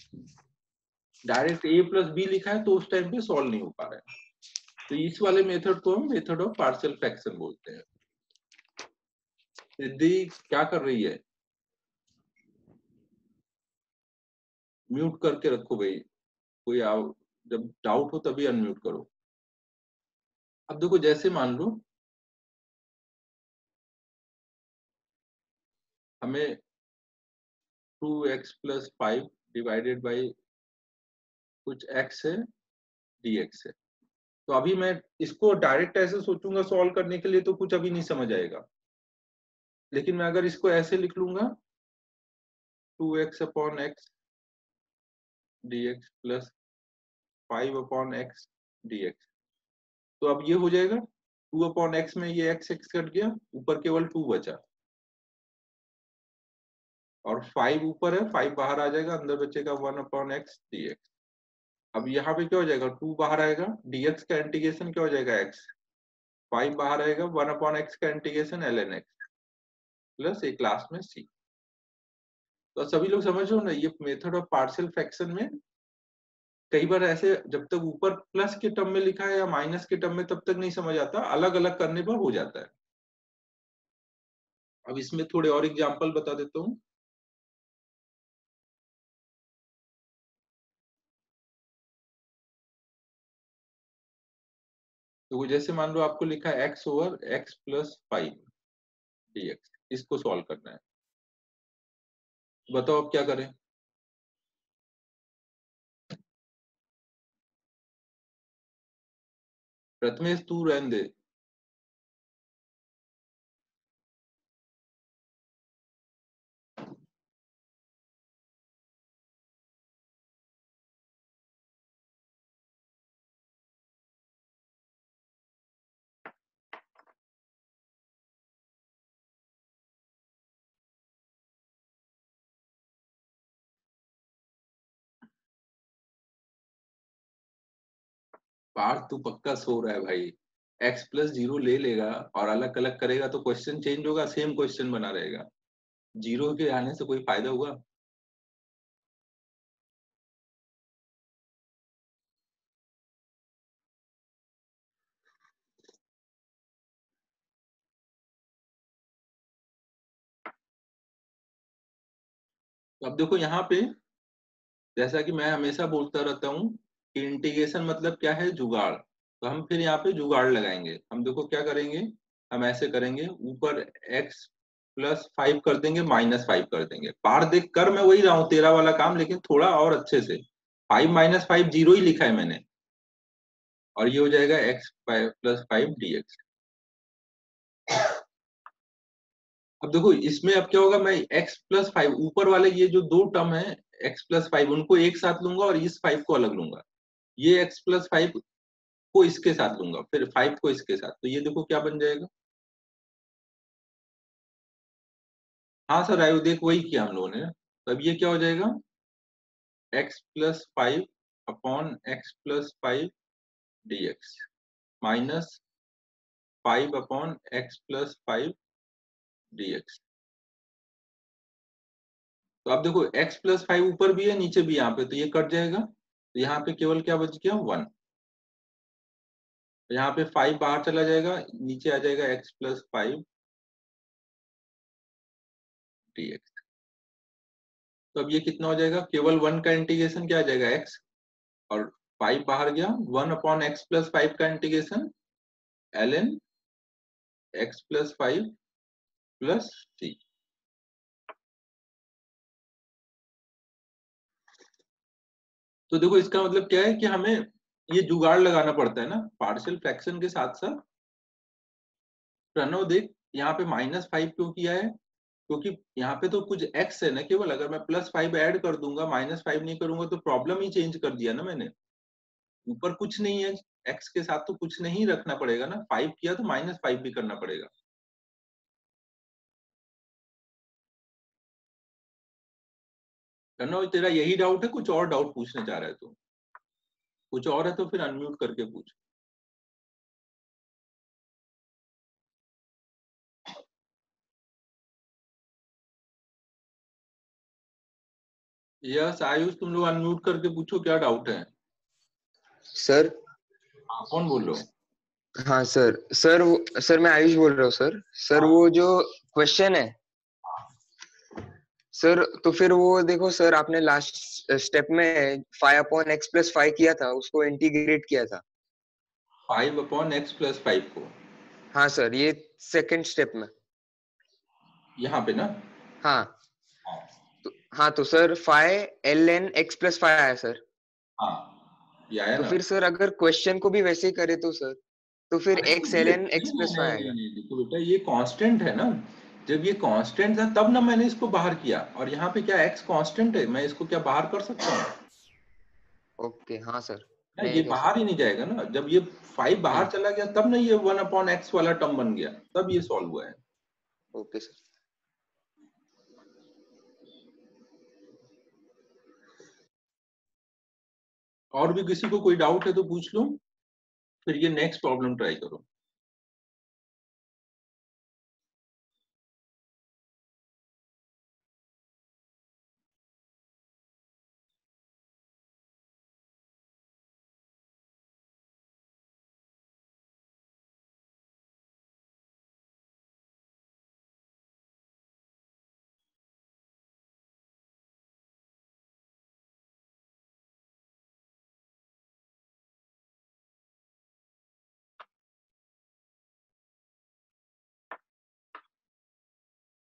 डायरेक्ट a प्लस बी लिखा है तो उस टाइम पे सॉल्व नहीं हो पा रहा है, तो इस वाले मेथड को हम मेथड ऑफ पार्शियल फ्रैक्शन बोलते हैं। रिद्धि क्या कर रही है? म्यूट करके रखो भाई, कोई आओ, जब डाउट हो तभी अनम्यूट करो। अब देखो जैसे मान लो हमें 2x प्लस 5 डिवाइडेड बाई कुछ x है dx है। तो अभी मैं इसको डायरेक्ट ऐसे सोचूंगा सॉल्व करने के लिए तो कुछ अभी नहीं समझ आएगा, लेकिन मैं अगर इसको ऐसे लिख लूंगा 2x upon x dx plus 5 upon x dx, तो अब ये हो जाएगा 2 अपॉन एक्स में ये x x कट गया, ऊपर केवल 2 बचा, और 5 ऊपर है, 5 बाहर आ जाएगा, अंदर बचेगा 1 अपॉन एक्स dx। अब यहाँ पे क्या हो जाएगा, 2 बाहर आएगा, dx का इंटीग्रेशन क्या हो जाएगा x, 5 बाहर आएगा, 1 अपॉन एक्स का इंटीग्रेशन ln x प्लस एक लास्ट में c। तो सभी लोग समझ रहे हो ना, ये मेथड ऑफ पार्शियल फ्रैक्शन में कई बार ऐसे जब तक ऊपर प्लस के टर्म में लिखा है या माइनस के टर्म में तब तक नहीं समझ आता, अलग अलग करने पर हो जाता है। अब इसमें थोड़े और एग्जांपल बता देता हूँ। तो जैसे मान लो आपको लिखा है x over x plus 5 dx, इसको सॉल्व करना है। बताओ अब क्या करें? प्रथमेश तू रहने दे। पार्थ तू पक्का सो रहा है भाई। x प्लस 0 ले लेगा और अलग अलग करेगा तो क्वेश्चन चेंज होगा, सेम क्वेश्चन बना रहेगा। जीरो के आने से कोई फायदा हुआ? तो अब देखो यहाँ पे, जैसा कि मैं हमेशा बोलता रहता हूँ कि इंटीग्रेशन मतलब क्या है, जुगाड़। तो हम फिर यहाँ पे जुगाड़ लगाएंगे। हम देखो क्या करेंगे, हम ऐसे करेंगे, ऊपर x प्लस 5 कर देंगे, माइनस 5 कर देंगे। पार देख कर मैं वही रहा हूँ तेरा वाला काम, लेकिन थोड़ा और अच्छे से। 5 माइनस 5 जीरो ही लिखा है मैंने, और ये हो जाएगा x प्लस 5 dx। अब देखो इसमें अब क्या होगा, मैं x प्लस 5 ऊपर वाले ये जो दो टर्म है x प्लस 5, उनको एक साथ लूंगा और इस 5 को अलग लूंगा। ये x प्लस 5 को इसके साथ लूंगा, फिर 5 को इसके साथ, तो ये देखो क्या बन जाएगा। हाँ सर आयु, देख वही किया हम लोगों ने। तब ये क्या हो जाएगा, x plus 5 upon x plus 5 dx minus 5 upon x plus 5 dx। तो अब देखो x प्लस 5 ऊपर भी है नीचे भी यहाँ पे, तो ये कट जाएगा, तो यहाँ पे केवल क्या बच गया, 1। यहाँ पे 5 बाहर चला जाएगा, नीचे आ जाएगा x प्लस 5 dx। तो अब ये कितना हो जाएगा, केवल 1 का इंटीग्रेशन क्या आ जाएगा, x, और 5 बाहर गया, 1 अपॉन एक्स प्लस 5 का integration ln x plus 5 plus सी। तो देखो इसका मतलब क्या है कि हमें ये जुगाड़ लगाना पड़ता है ना पार्शियल फ्रैक्शन के साथ साथ। प्रणव देख यहाँ पे -5 क्यों किया है, क्योंकि यहाँ पे तो कुछ x है ना केवल, अगर मैं +5 ऐड कर दूंगा -5 नहीं करूंगा तो प्रॉब्लम ही चेंज कर दिया ना मैंने। ऊपर कुछ नहीं है, x के साथ तो कुछ नहीं रखना पड़ेगा ना, 5 किया तो -5 भी करना पड़ेगा। प्रणव तेरा यही डाउट है, कुछ और डाउट पूछना चाह रहा है तू? कुछ और है तो फिर अनम्यूट करके पूछ। यस आयुष, तुम लोग अनम्यूट करके पूछो क्या डाउट है। सर। हाँ कौन बोल रहे हो? हाँ सर, सर मैं आयुष बोल रहा हूँ सर। सर हाँ वो जो क्वेश्चन है सर, तो फिर वो देखो सर, आपने लास्ट स्टेप में 5/x+5 किया था, उसको इंटीग्रेट किया था। 5/x+5 को? हाँ सर, ये सेकंड स्टेप में। यहाँ पे ना? हाँ हाँ हाँ, तो सर 5 ln x+5 आया सर। हाँ, ये आया तो ना। फिर सर अगर क्वेश्चन को भी वैसे ही करे तो सर, तो फिर अरे तो x ये ln नहीं नहीं x+5 नहीं नहीं आएगा। नहीं, देखो बेटा ये कांस्टेंट है ना। जब ये कांस्टेंट था तब ना मैंने इसको बाहर किया, और यहाँ पे क्या x कांस्टेंट है, मैं इसको क्या बाहर कर सकता हूँ? ओके हाँ सर, ना ये नहीं कर बाहर ही सकते। नहीं जाएगा ना, जब ये 5 बाहर हम्म। चला गया तब ना ये 1/x वाला टर्म बन गया, तब ये सॉल्व हुआ है। Okay sir. और भी किसी को कोई डाउट है तो पूछ लो, फिर ये नेक्स्ट प्रॉब्लम ट्राई करो।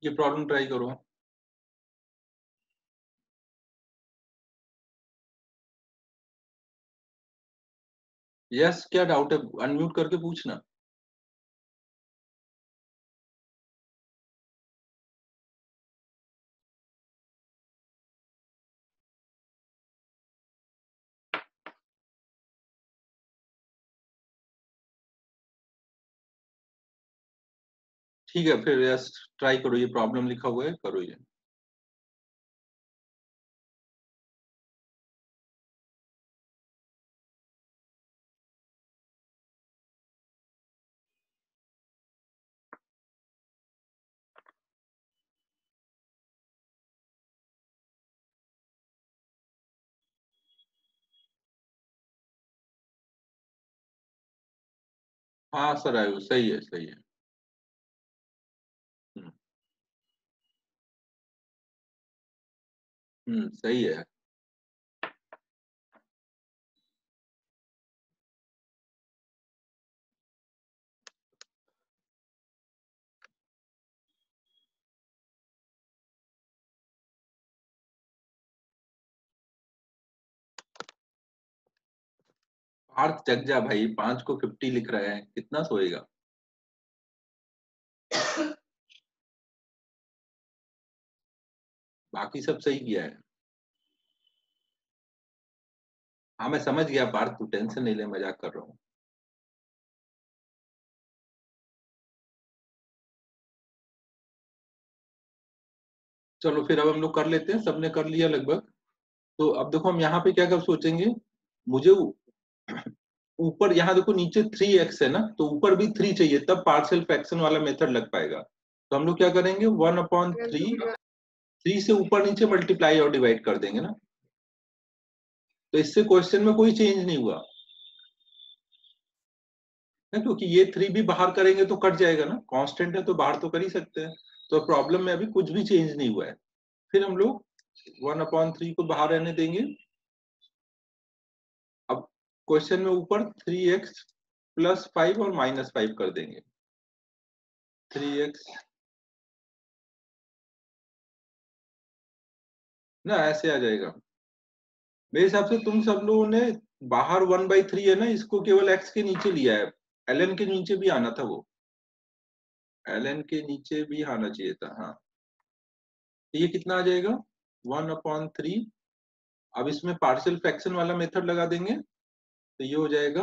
ये प्रॉब्लम ट्राई करो। यस क्या डाउट है, अनम्यूट करके पूछना। ठीक है फिर यस ट्राई करो, ये प्रॉब्लम लिखा हुआ है, करो ये। हाँ सर आयु सही है सही है। हम्म सही है। पार्थ जग जा भाई, 5 को 50 लिख रहा है, कितना सोएगा? बाकी सब सही किया है। हाँ मैं समझ गया पार्थ, तू टेंशन नहीं ले, मजाक कर रहा हूँ। चलो फिर अब हम लोग कर लेते हैं, सबने कर लिया लगभग। तो अब देखो हम यहाँ पे क्या कब सोचेंगे, मुझे ऊपर यहाँ देखो नीचे 3x है ना, तो ऊपर भी 3 चाहिए तब पार्शियल फ्रैक्शन वाला मेथड लग पाएगा। तो हम लोग क्या करेंगे, 1/3, 3 से ऊपर नीचे मल्टीप्लाई और डिवाइड कर देंगे ना। तो इससे क्वेश्चन में कोई चेंज नहीं हुआ ना, क्योंकि ये 3 भी बाहर करेंगे तो कट जाएगा ना, कांस्टेंट है तो बाहर तो कर ही सकते हैं। तो प्रॉब्लम में अभी कुछ भी चेंज नहीं हुआ है। फिर हम लोग 1/3 को बाहर रहने देंगे। अब क्वेश्चन में ऊपर 3x+5 और -5 कर देंगे। 3x ना, ऐसे आ जाएगा। मेरे हिसाब से तुम सब लोगों ने बाहर 1/3 है ना, इसको केवल x के नीचे लिया है। ln के नीचे भी आना था, वो ln के नीचे भी आना चाहिए था। हाँ, तो ये कितना आ जाएगा 1/3। अब इसमें पार्शियल फ्रैक्शन वाला मेथड लगा देंगे तो ये हो जाएगा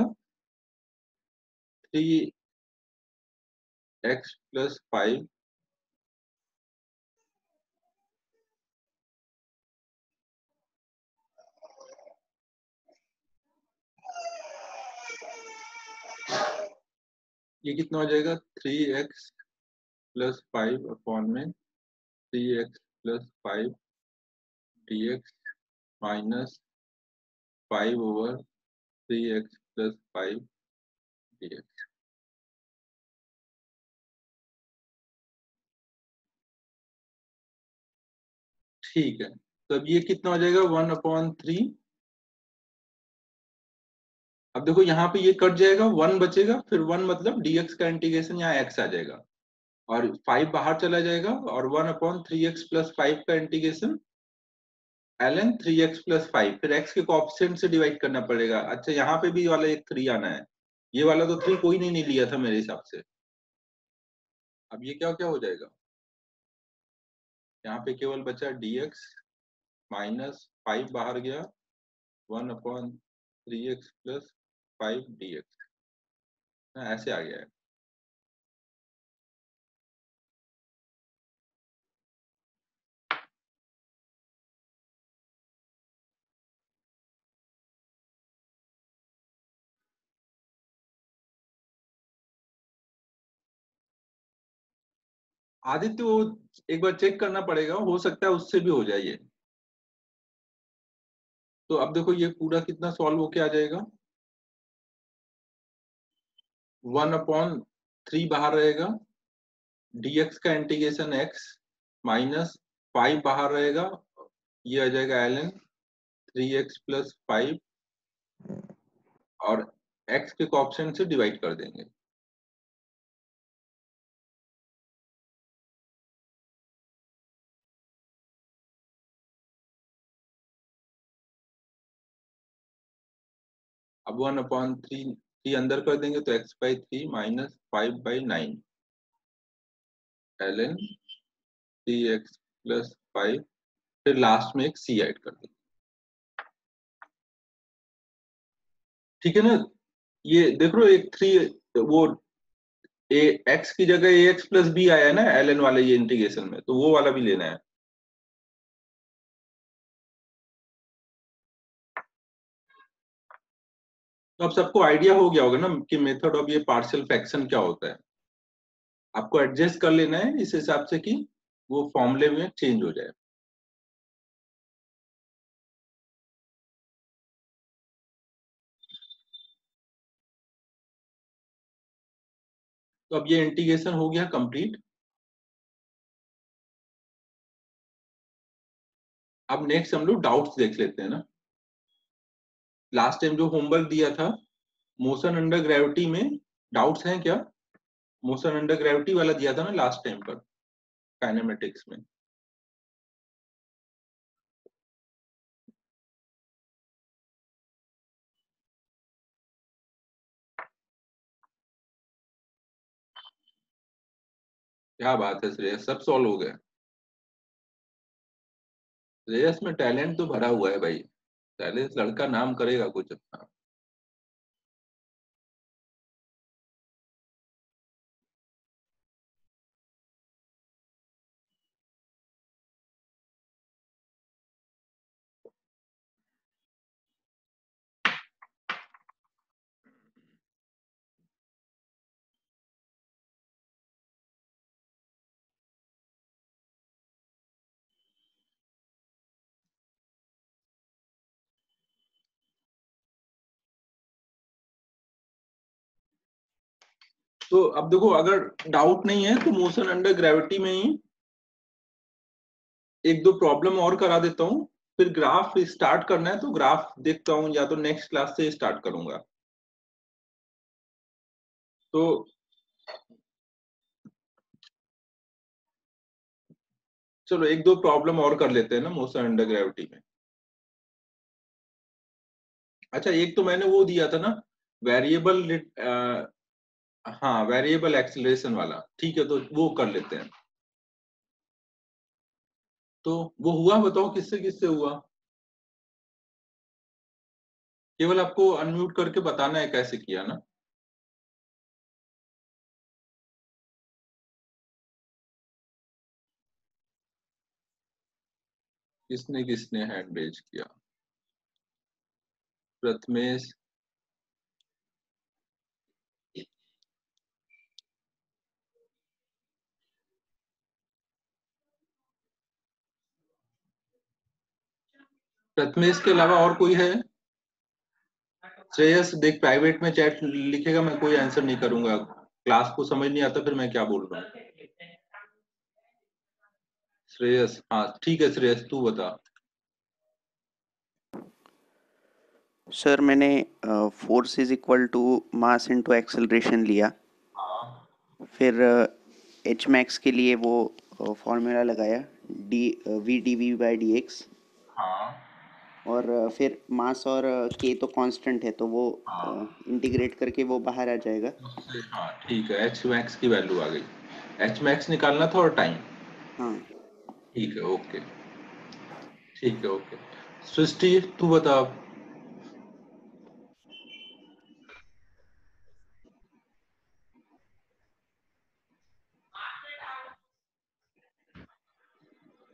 3x+5। ये कितना हो जाएगा 3x+5 अपॉन में 3x+5 dx minus 5/3x+5 dx। ठीक है, तो अब ये कितना हो जाएगा 1/3। अब देखो यहाँ पे ये कट जाएगा, 1 बचेगा, फिर 1 मतलब dx का इंटीग्रेशन यहाँ x आ जाएगा, और 5 बाहर चला जाएगा, और 1/3x+5 का इंटीग्रेशन ln 3x+5, फिर x के कोएफिशिएंट से डिवाइड करना पड़ेगा। अच्छा, यहाँ पे भी वाला एक 3 आना है, ये वाला तो 3 कोई नहीं लिया था मेरे हिसाब से। अब ये क्या क्या हो जाएगा, यहाँ पे केवल बचा dx माइनस 5 बाहर गया, 1/3x+5 dx। ऐसे आ गया है। आदित्य, वो एक बार चेक करना पड़ेगा, हो सकता है उससे भी हो जाए ये। तो अब देखो ये पूरा कितना सॉल्व होके आ जाएगा, 1/3 बाहर रहेगा, dx का इंटीग्रेशन x माइनस 5 बाहर रहेगा, ये आ जाएगा ln 3x+5, और x के कोएफिशिएंट से डिवाइड कर देंगे। अब 1/3 अंदर कर देंगे तो x/3 माइनस 5/9 ln 3x+5, फिर लास्ट में एक c ऐड कर देंगे। ठीक है ना, ये देख लो, एक 3 वो ए x की जगह ax+b आया है ना ln वाले ये इंटीग्रेशन में, तो वो वाला भी लेना है। तो अब सबको आइडिया हो गया होगा ना कि मेथड ऑफ ये पार्शियल फ्रैक्शन क्या होता है। आपको एडजस्ट कर लेना है इस हिसाब से कि वो फॉर्मूले में चेंज हो जाए। तो अब ये इंटीग्रेशन हो गया कंप्लीट। अब नेक्स्ट हम लोग डाउट्स देख लेते हैं ना। लास्ट टाइम जो होमवर्क दिया था मोशन अंडर ग्रेविटी में, डाउट्स हैं क्या? मोशन अंडर ग्रेविटी वाला दिया था ना लास्ट टाइम पर काइनेमेटिक्स में। क्या बात है श्रेयस, सब सॉल्व हो गया। श्रेयस में टैलेंट तो भरा हुआ है भाई, श्रेयस लड़का नाम करेगा कुछ अपना। तो अब देखो, अगर डाउट नहीं है तो मोशन अंडर ग्रेविटी में ही एक दो प्रॉब्लम और करा देता हूँ, फिर ग्राफ स्टार्ट करना है तो ग्राफ देखता हूँ, या तो नेक्स्ट क्लास से स्टार्ट करूंगा। तो चलो एक दो प्रॉब्लम और कर लेते हैं ना मोशन अंडर ग्रेविटी में। अच्छा, एक तो मैंने वो दिया था ना, वेरिएबल, हाँ वेरिएबल एक्सीलरेशन वाला, ठीक है तो वो कर लेते हैं। तो वो हुआ, बताओ किससे किससे हुआ? केवल आपको अनम्यूट करके बताना है कैसे किया ना। किसने किसने हैंड रेज किया? प्रथमेश, प्रथमेश के अलावा और कोई है? श्रेयस देख, प्राइवेट में चैट लिखेगा, मैं कोई आंसर नहीं करूंगा, क्लास को समझ नहीं आता फिर मैं क्या बोल रहा हूँ। श्रेयस, हाँ ठीक है श्रेयस तू बता। सर मैंने force is equal to mass into acceleration लिया, हाँ फिर एच मैक्स के लिए वो फॉर्मूला लगाया, D V D V by D X, हाँ और फिर मास और के तो कांस्टेंट है तो वो हाँ, इंटीग्रेट करके वो बाहर आ जाएगा। उससे हाँ ठीक है, एच मैक्स की वैल्यू आ गई, एच मैक्स निकालना था और टाइम। हाँ ठीक है ओके, ठीक है ओके। सृष्टि तू बता अब।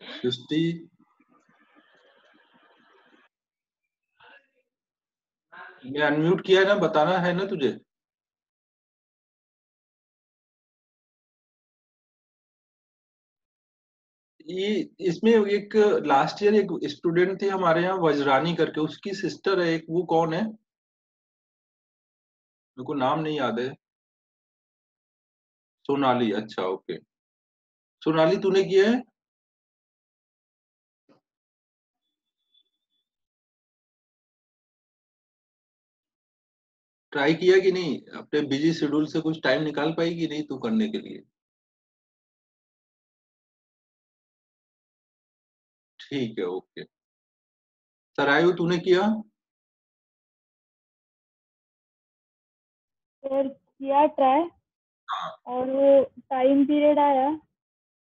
सृष्टि, मैं अनम्यूट किया है ना, बताना है ना तुझे? ये इसमें एक लास्ट ईयर एक स्टूडेंट थी हमारे यहाँ वज्रानी करके, उसकी सिस्टर है एक, वो कौन है? मेरे को नाम नहीं याद है। सोनाली, अच्छा ओके। सोनाली तूने किया है? ट्राई किया कि नहीं? अपने बिजी शेड्यूल से कुछ टाइम निकाल पाएगी नहीं तू करने के लिए? ठीक है ओके। सरायु तूने किया? सर किया ट्राई, हाँ। और वो टाइम पीरियड आया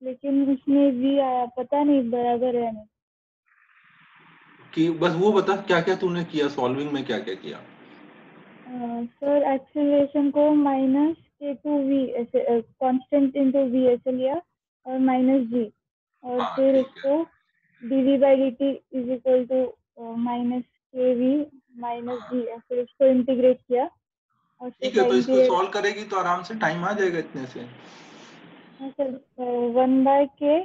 लेकिन उसमें भी आया, पता नहीं बराबर है नहीं। कि बस वो बता क्या क्या तूने किया, सॉल्विंग में क्या क्या किया? सर एक्सेलरेशन को माइनस के टू वी ऐसे कांस्टेंट इनटू वी ऐसे लिया, और माइनस जी, और हाँ फिर ठीक है। उसको D V by D T is equal to minus K V minus हाँ जी, फिर उसको इंटीग्रेट किया, और फिर ठीक है, तो टाइम इसको पीरियड। सॉल्व करेगी तो आराम से टाइम आ जाएगा इतने से। हाँ सर, 1/k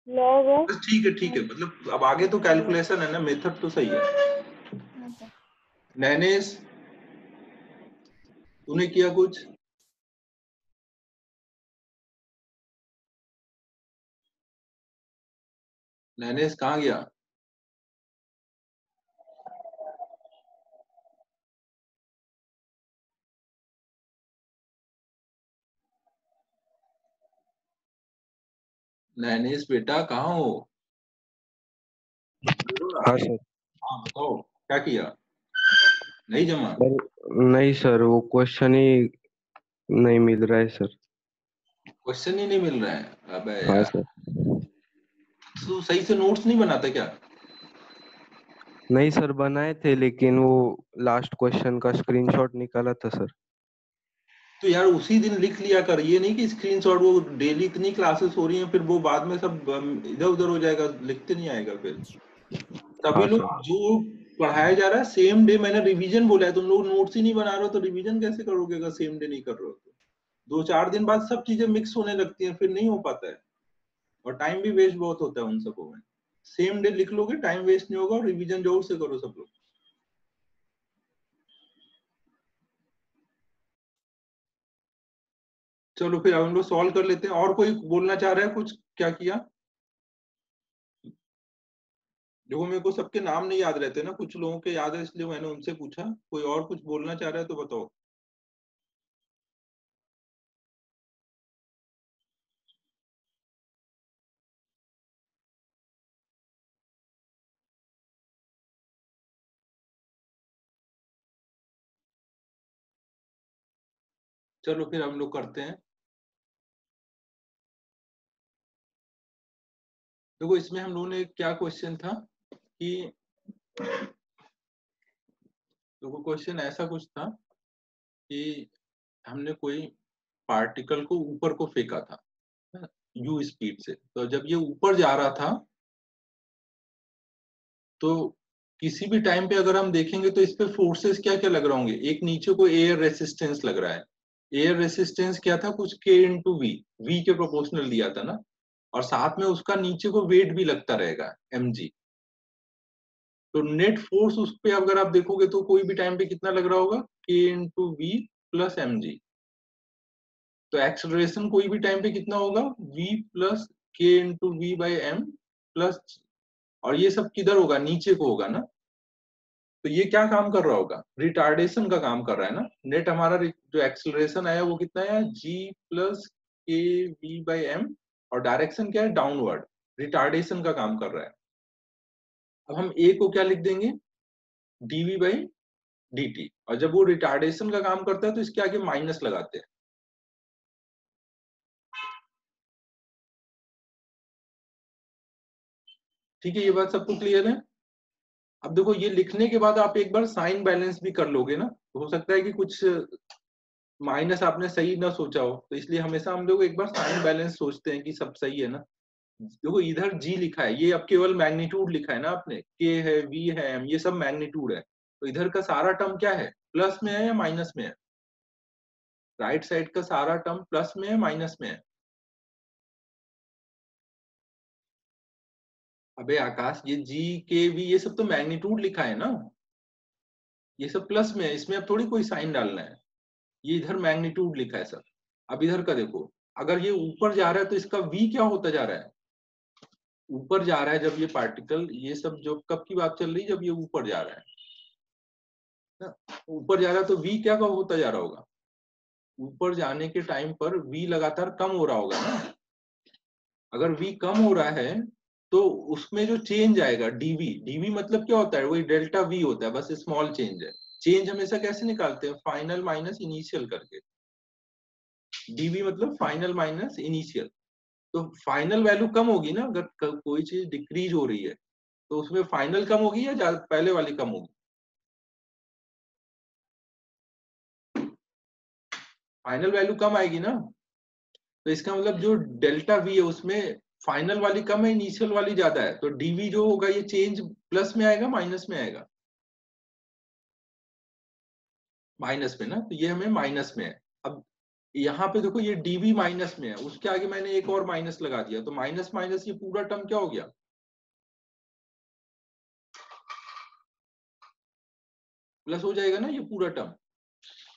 लॉग ऑफ। बस ठीक है, मतलब अब आगे तो कैलकुलेशन है ना, मेथड तो सही है। हाँ सर। नैनेश तूने किया कुछ? नैनेश कहाँ गया? नैनेश बेटा कहाँ हो? बोलो ना। हाँ सर। हाँ बताओ क्या किया? नहीं जमा? सर नहीं सर, वो क्वेश्चन ही नहीं मिल रहा है सर। क्वेश्चन ही नहीं मिल रहा है, अबे हाँ यार। सर। तू सही से नोट्स नहीं बनाता क्या? नहीं सर, बनाए थे लेकिन वो लास्ट क्वेश्चन का स्क्रीनशॉट निकाला था सर। तो यार उसी दिन लिख लिया कर, ये नहीं कि स्क्रीनशॉट, वो डेली इतनी क्लासेस हो रही हैं फिर वो बाद में सब इधर उधर हो जाएगा, लिखते नहीं आएगा फिर। सभी हाँ लोग सर। जो पढ़ाया जा रहा है सेम डे, मैंने रिवीजन बोला है, तुम लोग नोट्स ही नहीं बना रहे हो तो रिवीजन कैसे करोगे अगर सेम डे नहीं कर रहे हो तो? 2-4 दिन बाद सब चीजें मिक्स होने लगती हैं, फिर नहीं हो पाता है, और टाइम भी वेस्ट बहुत होता है उन सबों में। सेम डे लिख लोगे टाइम वेस्ट नहीं होगा, और रिवीजन जरूर से करो सब लोग। चलो फिर अब हम लोग सॉल्व कर लेते हैं, और कोई बोलना चाह रहा है कुछ क्या किया? देखो मेरे को सबके नाम नहीं याद रहते ना, कुछ लोगों के याद है इसलिए मैंने उनसे पूछा, कोई और कुछ बोलना चाह रहा है तो बताओ। चलो फिर हम लोग करते हैं। देखो इसमें हम लोगों ने क्या क्वेश्चन था कि देखो क्वेश्चन ऐसा कुछ था कि हमने कोई पार्टिकल को ऊपर को फेंका था u स्पीड से। तो जब ये ऊपर जा रहा था तो किसी भी टाइम पे अगर हम देखेंगे तो इस पे फोर्सेस क्या क्या लग रहे होंगे। एक नीचे को एयर रेसिस्टेंस लग रहा है। एयर रेसिस्टेंस क्या था, कुछ k इंटू वी के प्रोपोर्शनल दिया था ना, और साथ में उसका नीचे को वेट भी लगता रहेगा mg। तो नेट फोर्स उस पे अगर आप देखोगे तो कोई भी टाइम पे कितना लग रहा होगा, k into V plus mg। तो एक्सेलरेशन कोई भी टाइम पे कितना होगा, v plus k into V by M plus, और ये सब किधर होगा, नीचे को होगा ना। तो ये क्या काम कर रहा होगा, रिटार्डेशन का काम कर रहा है ना। नेट हमारा जो एक्सेलरेशन आया वो कितना है, g प्लस के वी बाई एम, और डायरेक्शन क्या है, डाउनवर्ड, रिटार्डेशन का काम कर रहा है। अब हम a को क्या लिख देंगे, dv बाई dt, और जब वो रिटार्डेशन का काम करता है तो इसके आगे माइनस लगाते हैं। ठीक है, ये बात सबको क्लियर है। अब देखो ये लिखने के बाद आप एक बार साइन बैलेंस भी कर लोगे ना, तो हो सकता है कि कुछ माइनस आपने सही ना सोचा हो, तो इसलिए हमेशा हम लोग एक बार साइन बैलेंस सोचते हैं कि सब सही है ना। देखो इधर g लिखा है, ये अब केवल मैग्नीट्यूड लिखा है ना आपने, k है, v है, m, ये सब मैग्नीट्यूड है। तो इधर का सारा टर्म क्या है, प्लस में है या माइनस में है, राइट साइड का सारा टर्म प्लस में है माइनस में है। अबे आकाश, ये g k v ये सब तो मैग्नीट्यूड लिखा है ना, ये सब प्लस में है, इसमें अब थोड़ी कोई साइन डालना है। ये इधर मैग्नीट्यूड लिखा है सर। अब इधर का देखो, अगर ये ऊपर जा रहा है तो इसका v क्या होता जा रहा है, ऊपर जा रहा है जब ये पार्टिकल, ये सब जो कब की बात चल रही है, जब ये ऊपर जा रहा है ना, ऊपर जा रहा है तो v क्या का होता जा रहा होगा, ऊपर जाने के टाइम पर v लगातार कम हो रहा होगा ना। अगर v कम हो रहा है तो उसमें जो चेंज आएगा dv मतलब क्या होता है, वही डेल्टा v होता है, बस स्मॉल चेंज है। चेंज हमेशा कैसे निकालते हैं, फाइनल माइनस इनिशियल करके। dv मतलब फाइनल माइनस इनिशियल। तो फाइनल वैल्यू कम होगी ना, अगर कोई चीज डिक्रीज हो रही है तो उसमें फाइनल कम होगी या पहले वाली कम होगी, फाइनल वैल्यू कम आएगी ना। तो इसका मतलब जो डेल्टा वी है उसमें फाइनल वाली कम है, इनिशियल वाली ज्यादा है, तो डीवी जो होगा ये चेंज प्लस में आएगा माइनस में आएगा, माइनस में ना, तो ये हमें माइनस में है। अब यहाँ पे देखो ये डीवी माइनस में है, उसके आगे मैंने एक और माइनस लगा दिया, तो माइनस माइनस ये पूरा टर्म क्या हो गया, प्लस हो जाएगा ना ये पूरा टर्म।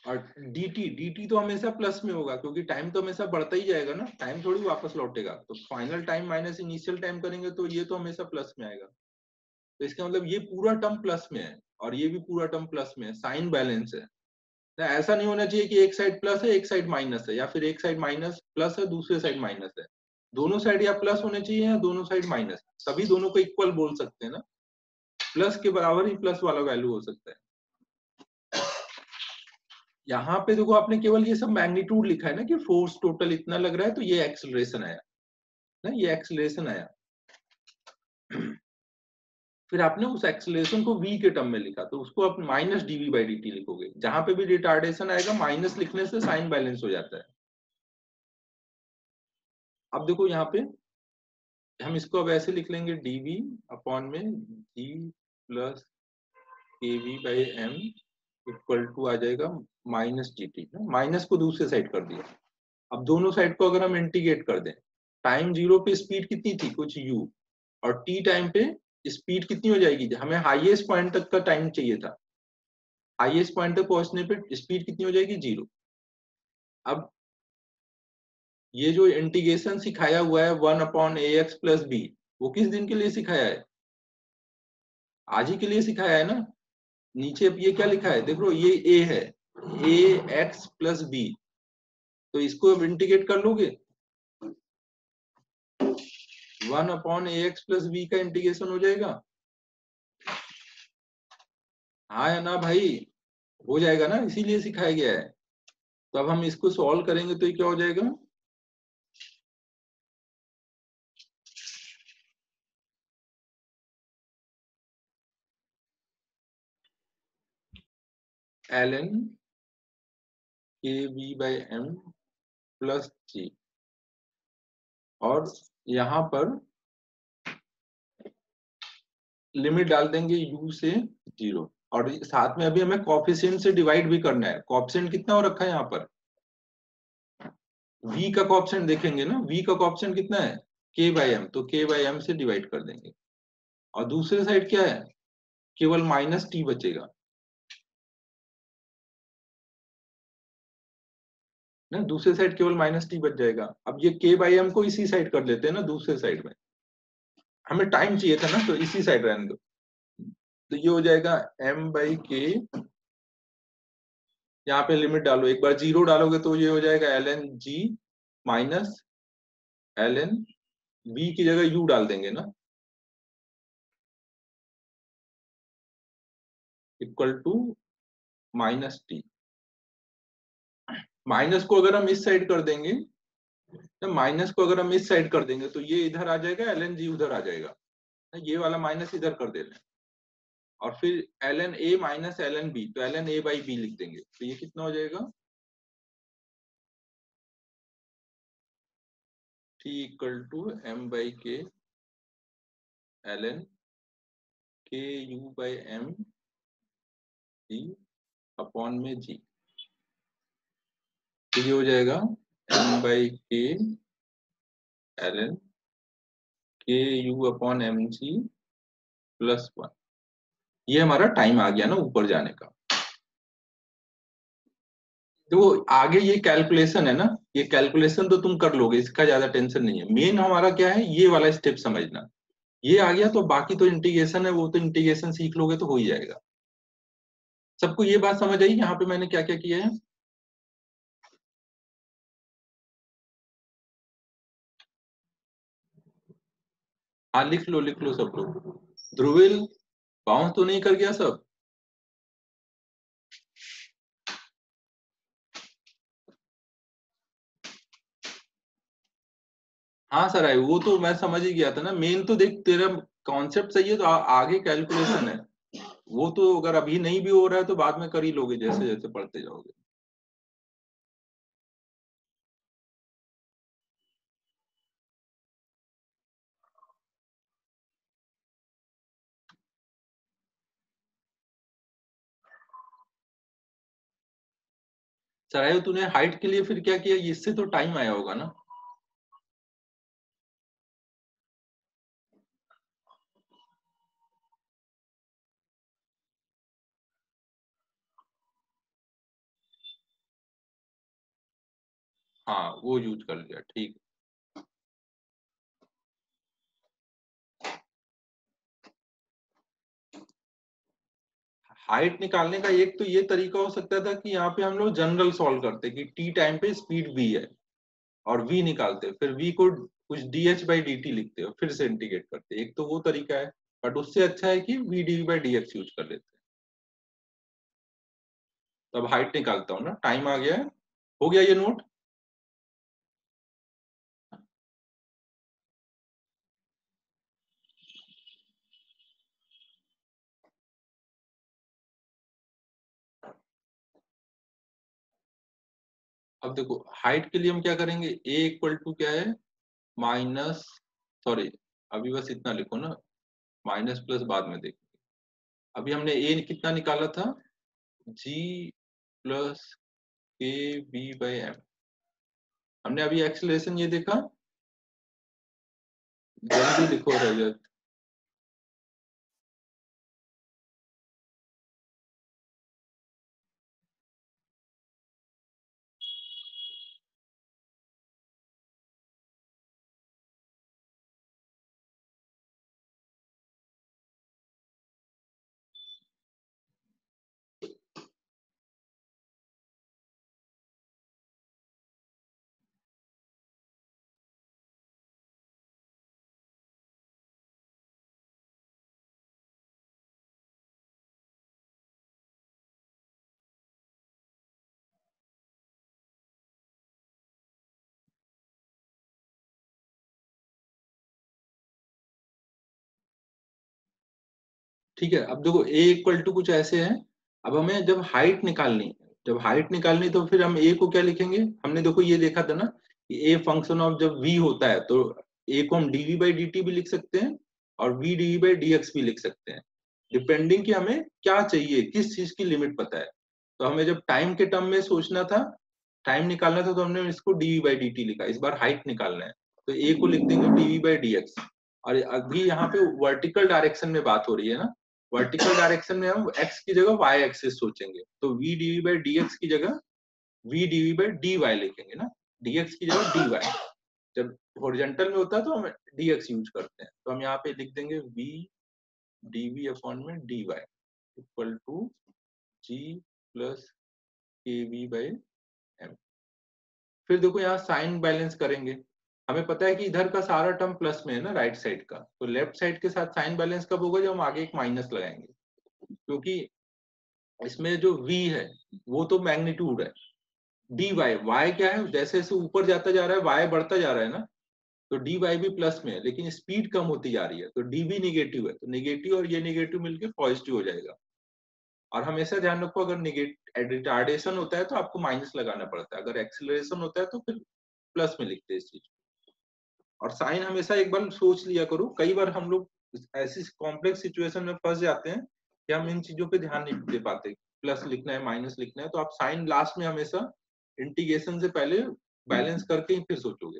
और dt तो हमेशा प्लस में होगा, क्योंकि टाइम तो हमेशा बढ़ता ही जाएगा ना, टाइम थोड़ी वापस लौटेगा। तो final time minus initial time करेंगे तो ये तो हमेशा प्लस में आएगा। तो इसका मतलब ये पूरा टर्म प्लस में है और ये भी पूरा टर्म प्लस में है, साइन बैलेंस है ना। ऐसा नहीं होना चाहिए कि एक साइड प्लस है एक साइड माइनस है, या फिर एक साइड माइनस प्लस है दूसरे साइड माइनस है। दोनों साइड या प्लस होने चाहिए या दोनों साइड माइनस, तभी दोनों को इक्वल बोल सकते हैं ना। प्लस के बराबर ही प्लस वाला वैल्यू हो सकता है। यहाँ पे देखो आपने केवल ये सब मैग्नीट्यूड लिखा है ना कि फोर्स टोटल इतना लग रहा है, तो ये एक्सेलरेशन आया ना, ये एक्सेलरेशन आया। फिर आपने उस एक्सेलरेशन को v के टर्म में लिखा, तो उसको आप माइनस dv बाई dt लिखोगे। जहां पे भी रिटार्डेशन आएगा माइनस लिखने से साइन बैलेंस हो जाता है। अब देखो यहाँ पे हम इसको अब ऐसे लिख लेंगे, dv अपॉन में g plus kv by m equal to आ जाएगा माइनस dt, माइनस को दूसरे साइड कर दिया। अब दोनों साइड को अगर हम इंटीग्रेट कर दें, टाइम जीरो पे स्पीड कितनी थी, कुछ u, और t टाइम पे स्पीड कितनी हो जाएगी, हमें हाईएस्ट पॉइंट तक का टाइम चाहिए था, हाईएस्ट पॉइंट तक पहुंचने पे स्पीड कितनी हो जाएगी, 0। अब ये जो इंटीग्रेशन सिखाया हुआ है 1 अपॉन ए एक्स प्लस बी, वो किस दिन के लिए सिखाया है, आज ही के लिए सिखाया है ना। नीचे अब ये क्या लिखा है, देखो ये a है, ए एक्स प्लस बी, तो इसको अब इंटीग्रेट कर लोगे, 1 अपॉन ए एक्स प्लस बी का इंटीग्रेशन हो जाएगा, हाँ या ना भाई, हो जाएगा ना, इसीलिए सिखाया गया है। तो अब हम इसको सॉल्व करेंगे तो ये क्या हो जाएगा, ln kv/m प्लस g, और यहाँ पर लिमिट डाल देंगे u से 0, और साथ में अभी हमें कॉफिशिएंट से डिवाइड भी करना है। कॉफिशिएंट कितना हो रखा है यहाँ पर, v का कॉफिशिएंट देखेंगे ना, v का कॉफिशिएंट कितना है k/m, तो k/m से डिवाइड कर देंगे। और दूसरे साइड क्या है, केवल माइनस टी बचेगा ना, दूसरे साइड केवल माइनस टी बच जाएगा। अब ये k/m को इसी साइड कर लेते हैं ना, दूसरे साइड में हमें टाइम चाहिए था ना, तो इसी साइड रहने दो। तो ये हो जाएगा m/k, यहाँ पे लिमिट डालो, एक बार 0 डालोगे तो ये हो जाएगा ln g minus ln v की जगह u डाल देंगे ना, equal to minus T. Minus को अगर हम इस साइड कर देंगे, तो माइनस को अगर हम इस साइड कर देंगे तो ये इधर आ जाएगा, ln g उधर आ जाएगा, ये वाला माइनस इधर कर दे रहे हैं, और फिर ln a minus ln b, तो ln a/b लिख देंगे, तो ये कितना हो जाएगा, t equal to m/k ln ku/m g upon में g, तो ये हो जाएगा m/k ln ku अपॉन mg प्लस 1। ये हमारा टाइम आ गया ना ऊपर जाने का। तो आगे ये कैलकुलेशन है ना, ये कैलकुलेशन तो तुम कर लोगे, इसका ज्यादा टेंशन नहीं है। मेन हमारा क्या है, ये वाला स्टेप समझना, ये आ गया तो बाकी तो इंटीग्रेशन है, वो तो इंटीग्रेशन सीख लोगे तो हो ही जाएगा। सबको ये बात समझ आई यहाँ पे मैंने क्या क्या किया है। हाँ लिख लो सब लोग। ध्रुविल बाउंस तो नहीं कर गया सब? हाँ सर आई, वो तो मैं समझ ही गया था ना। मेन तो देख तेरा कॉन्सेप्ट सही है, तो आगे कैलकुलेशन है, वो तो अगर अभी नहीं भी हो रहा है तो बाद में कर ही लोगे जैसे जैसे पढ़ते जाओगे। सराय तूने हाइट के लिए फिर क्या किया, इससे तो टाइम आया होगा ना? हाँ वो यूज कर लिया, ठीक। हाइट निकालने का एक तो ये तरीका हो सकता था कि यहाँ पे हम लोग जनरल सॉल्व करते कि टी टाइम पे स्पीड v है और v निकालते, फिर v को कुछ dh/dt लिखते और फिर से इंटीग्रेट करते, एक तो वो तरीका है। बट उससे अच्छा है कि v dv/dx यूज कर लेते हैं। तो अब हाइट निकालता हूँ ना, टाइम आ गया है, हो गया ये नोट। अब देखो हाइट के लिए हम क्या करेंगे, a इक्वल टू क्या है, माइनस, सॉरी अभी बस इतना लिखो ना, माइनस प्लस बाद में देखेंगे। अभी हमने a कितना निकाला था, g प्लस के v/m। हमने अभी एक्सेलरेशन ये देखा, जल्दी लिखो रजत। ठीक है, अब देखो a इक्वल टू कुछ ऐसे है। अब हमें जब हाइट निकालनी, तो फिर हम a को क्या लिखेंगे, हमने देखो ये देखा था ना कि a फंक्शन ऑफ जब v होता है तो a को हम dv बाई dt भी लिख सकते हैं और v dv बाई dx भी लिख सकते हैं, डिपेंडिंग कि हमें क्या चाहिए, किस चीज की लिमिट पता है। तो हमें जब टाइम के टर्म में सोचना था, टाइम निकालना था, तो हमने इसको dv बाई dt लिखा। इस बार हाइट निकालना है तो a को लिख देंगे dv बाई dx। और अभी यहाँ पे वर्टिकल डायरेक्शन में बात हो रही है ना, वर्टिकल डायरेक्शन में हम x की जगह y एक्सिस सोचेंगे, तो v dv बाई dx की जगह v dv बाई dy लिखेंगे ना, dx की जगह dy। जब हॉरिजॉन्टल में होता है तो हम dx यूज करते हैं, तो हम यहाँ पे लिख देंगे v dv अपॉन में dy equal to g plus kv by m। फिर देखो यहाँ साइन बैलेंस करेंगे, हमें पता है कि इधर का सारा टर्म प्लस में है ना राइट साइड का, तो लेफ्ट साइड के साथ साइन बैलेंस कब होगा, जब हम आगे एक माइनस लगाएंगे, क्योंकि इसमें जो v है वो तो मैग्नीट्यूड है, dy y क्या है, जैसे जैसे ऊपर जाता जा रहा है y बढ़ता जा रहा है ना, तो dy भी प्लस में है लेकिन स्पीड कम होती जा रही है, तो dv निगेटिव है, तो निगेटिव और ये निगेटिव मिलके पॉजिटिव हो जाएगा। और हमेशा ध्यान रखो अगर रिटार्डेशन होता है तो आपको माइनस लगाना पड़ता है, अगर एक्सेलरेशन होता है तो फिर प्लस में लिखते हैं इस चीज। और साइन हमेशा एक बार सोच लिया करो, कई बार हम लोग ऐसी कॉम्प्लेक्स सिचुएशन में फंस जाते हैं कि हम इन चीजों पे ध्यान नहीं दे पाते, प्लस लिखना है माइनस लिखना है, तो आप साइन लास्ट में हमेशा इंटीग्रेशन से पहले बैलेंस करके ही फिर सोचोगे।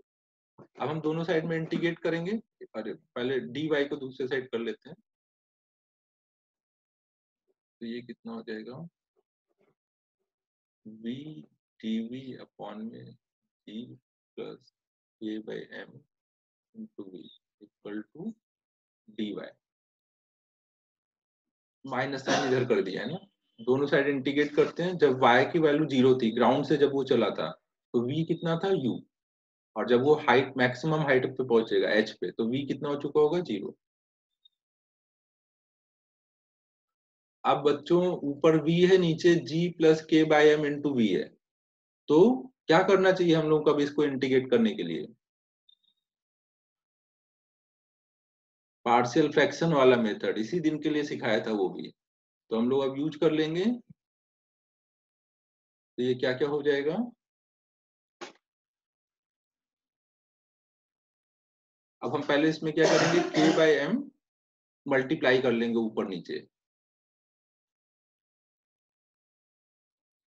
अब हम दोनों साइड में इंटीग्रेट करेंगे, अरे पहले dy को दूसरे साइड कर लेते हैं, तो ये कितना हो जाएगा v dv अपॉन में g plus a by m into v equal to dy। Minus sign इधर कर दिया है ना, दोनों साइड इंटीग्रेट करते हैं। जब y की वैल्यू 0 थी, ग्राउंड से जब वो चला था, तो v कितना था u, और जब वो हाइट मैक्सिमम हाइट पे पहुंचेगा h पे, तो v कितना हो चुका होगा 0। अब बच्चों ऊपर v है, नीचे g plus k by m into v है, तो क्या करना चाहिए हम लोग को अब इसको इंटीग्रेट करने के लिए, पार्शियल फ्रैक्शन वाला मेथड, इसी दिन के लिए सिखाया था वो भी, तो हम लोग अब यूज कर लेंगे। तो ये क्या क्या हो जाएगा, अब हम पहले इसमें क्या करेंगे, k बाई m मल्टीप्लाई कर लेंगे ऊपर नीचे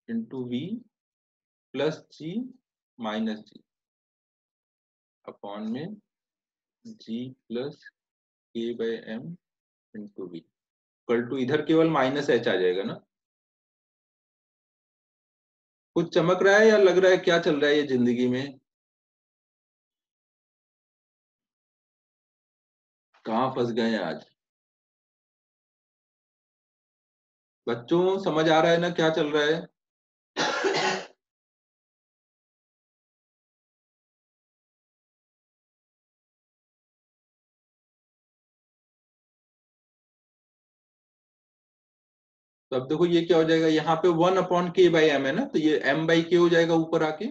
into v plus g minus g upon में g plus k by m into v equal to, इधर केवल माइनस h आ जाएगा ना। कुछ चमक रहा है या लग रहा है क्या चल रहा है ये जिंदगी में, कहाँ फंस गए हैं आज बच्चों, समझ आ रहा है ना क्या चल रहा है। तो अब देखो ये क्या हो जाएगा, यहाँ पे 1 अपॉन k बाई m है ना, तो ये m बाई k हो जाएगा ऊपर आके,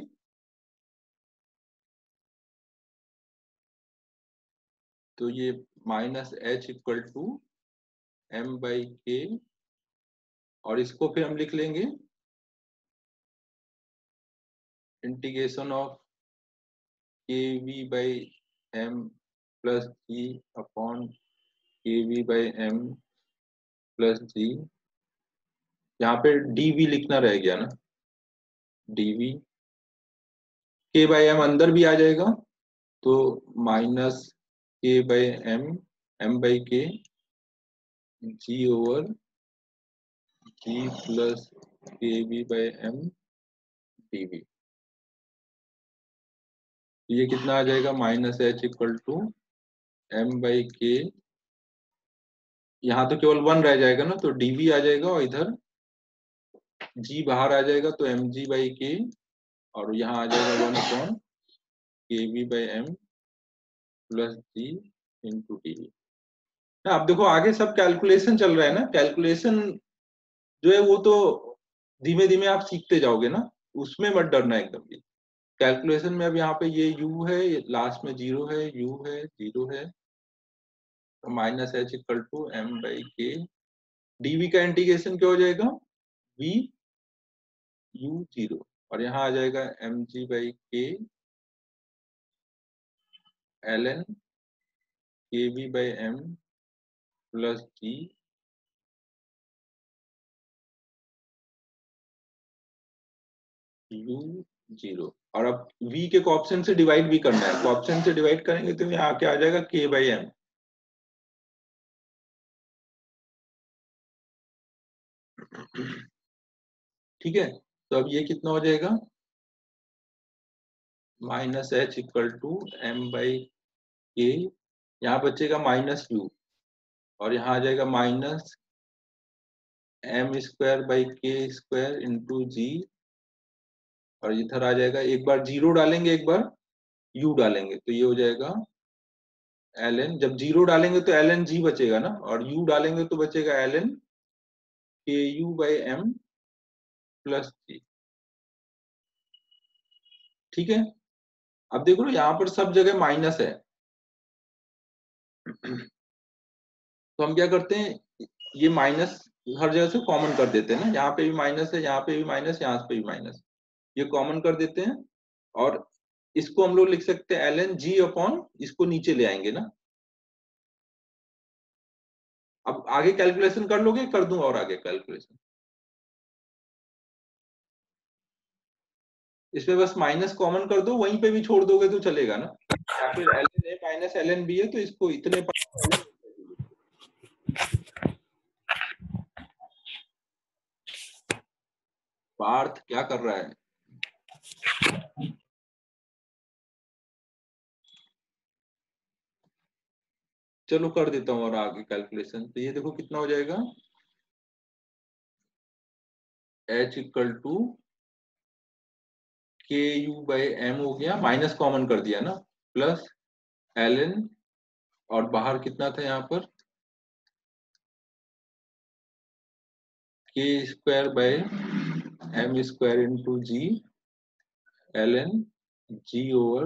तो ये minus h equal to m by k, और इसको फिर हम लिख लेंगे integration of kv by m plus g upon kv by m plus g, यहाँ पे dv लिखना रह गया ना, dv k बाई m अंदर भी आ जाएगा, तो minus k by m by k g over g plus kv by m dv, ये कितना आ जाएगा, minus h equal to m by k, यहाँ तो केवल 1 रह जाएगा ना, तो dv आ जाएगा और इधर g बाहर आ जाएगा, तो mg बाई k, और यहाँ आ जाएगा 1 upon kv by m plus g into dv। अब देखो आगे सब कैलकुलेशन चल रहा है ना, कैलकुलेशन जो है वो तो धीमे धीमे आप सीखते जाओगे ना, उसमें मत डरना एकदम भी। कैलकुलेशन में अब यहाँ पे ये u है, लास्ट में 0 है, u है 0 है, तो minus h equal to m by k DV का इंटीग्रेशन क्या हो जाएगा, वी यू 0 और यहाँ आ जाएगा M G by K L N K V by M plus G U 0। और अब v के कोएफिशिएंट से डिवाइड भी करना है, कोएफिशिएंट से डिवाइड करेंगे तो यहाँ क्या आ जाएगा k बाई एम। ठीक है, तो अब ये कितना हो जाएगा, minus H equal to M by K, यहाँ बचेगा माइनस यू और यहाँ आ जाएगा minus M square by K square into G और इधर आ जाएगा, एक बार जीरो डालेंगे एक बार यू डालेंगे तो ये हो जाएगा एल एन, जब जीरो डालेंगे तो एल एन जी बचेगा ना, और यू डालेंगे तो बचेगा एल एन के यू बाई एम प्लस जी। ठीक है, अब देखो ना यहाँ पर सब जगह माइनस है तो हम क्या करते हैं, ये माइनस हर जगह से कॉमन कर देते हैं ना, यहाँ पे भी माइनस है, यहाँ पे भी माइनस, यहाँ पे भी माइनस, ये कॉमन कर देते हैं और इसको हम लोग लिख सकते हैं एल एन जी अपॉन, इसको नीचे ले आएंगे ना। अब आगे कैलकुलेशन कर लोगे, कर दूं और आगे कैलकुलेशन, इसमें बस माइनस कॉमन कर दो, वहीं पे भी छोड़ दोगे तो चलेगा ना, या फिर L N A minus L N B है तो इसको इतने पार्थ क्या कर रहा है, चलो कर देता हूँ और आगे कैलकुलेशन। तो ये देखो कितना हो जाएगा, h इक्वल टू के यू बाई एम हो गया, माइनस कॉमन कर दिया ना, प्लस एल एन और बाहर कितना था यहाँ पर K square by M square into G L N G over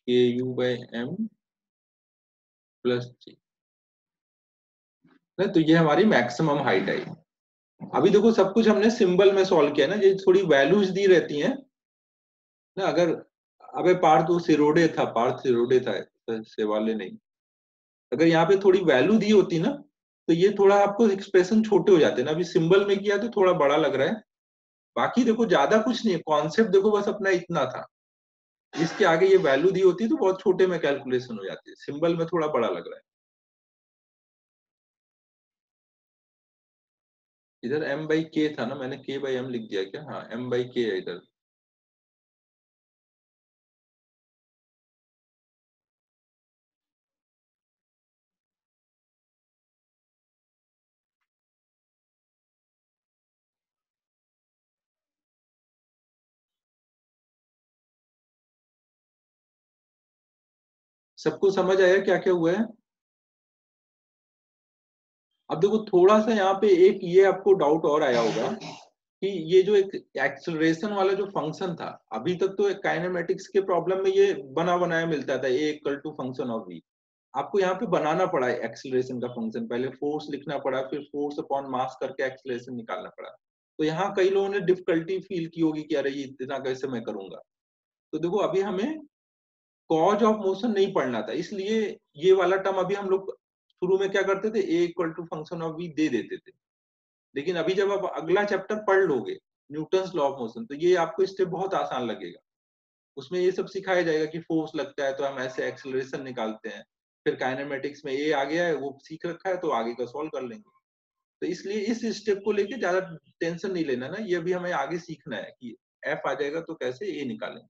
K U by M plus G. तो ये हमारी मैक्सिमम हाइट आई। अभी देखो सब कुछ हमने सिंबल में सॉल्व किया ना, ये थोड़ी वैल्यूज दी रहती हैं ना, अगर अबे पार्थ तो सिरोडे था, पार्थ सिरोडे था, सेवाले नहीं, अगर यहाँ पे थोड़ी वैल्यू दी होती ना तो ये थोड़ा आपको एक्सप्रेशन छोटे हो जाते ना, अभी सिंबल में किया तो थोड़ा बड़ा लग रहा है, बाकी देखो ज्यादा कुछ नहीं है, कॉन्सेप्ट देखो बस अपना इतना था, इसके आगे ये वैल्यू दी होती तो बहुत छोटे में कैलकुलेशन हो जाती है, सिंबल में थोड़ा बड़ा लग रहा है। इधर m बाई के था ना, मैंने k बाई m लिख दिया क्या, हाँ m बाई के है इधर। सबको समझ आया क्या क्या हुआ है। अब देखो थोड़ा सा यहाँ पे एक ये आपको डाउट और आया होगा कि ये जो एक एक्सेलरेशन वाला जो फंक्शन था, अभी तक तो काइनेमेटिक्स के प्रॉब्लम में ये बना बनाया मिलता था, a equal to function of v, आपको यहाँ पे बनाना पड़ा है एक्सेलरेशन का फंक्शन, पहले फोर्स लिखना पड़ा, फिर फोर्स अपॉन मास करके एक्सेलरेशन निकालना पड़ा। तो यहाँ कई लोगों ने डिफिकल्टी फील की होगी कि अरे ये इतना कैसे मैं करूंगा। तो देखो अभी हमें कॉज ऑफ मोशन नहीं पढ़ना था, इसलिए ये वाला टर्म अभी हम लोग शुरू में क्या करते थे, a equal to function of v दे देते थे, लेकिन अभी जब आप अगला चैप्टर पढ़ लोगे न्यूटन्स लॉ ऑफ मोशन तो ये आपको स्टेप बहुत आसान लगेगा, उसमें ये सब सिखाया जाएगा कि फोर्स लगता है तो हम ऐसे एक्सेलरेशन निकालते हैं, फिर काइनेमेटिक्स में ए आ गया है वो सीख रखा है तो आगे का सॉल्व कर लेंगे। तो इसलिए इस स्टेप को लेके ज्यादा टेंशन नहीं लेना ना, ये अभी हमें आगे सीखना है कि एफ आ जाएगा तो कैसे ए निकालेंगे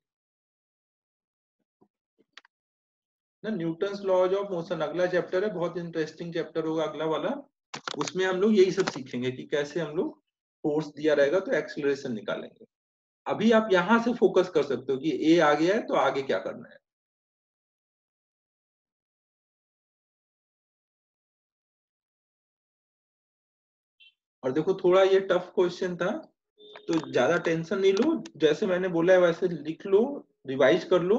ना। न्यूटन्स लॉज ऑफ मोशन अगला चैप्टर है, बहुत इंटरेस्टिंग चैप्टर होगा अगला वाला, उसमें हम लोग यही सब सीखेंगे कि कैसे हम लोग फोर्स दिया रहेगा तो एक्सेलरेशन निकालेंगे। अभी आप यहां से फोकस कर सकते हो कि ए आ गया है तो आगे क्या करना है। और देखो थोड़ा ये टफ क्वेश्चन था तो ज्यादा टेंशन नहीं लो, जैसे मैंने बोला है वैसे लिख लो, रिवाइज कर लो,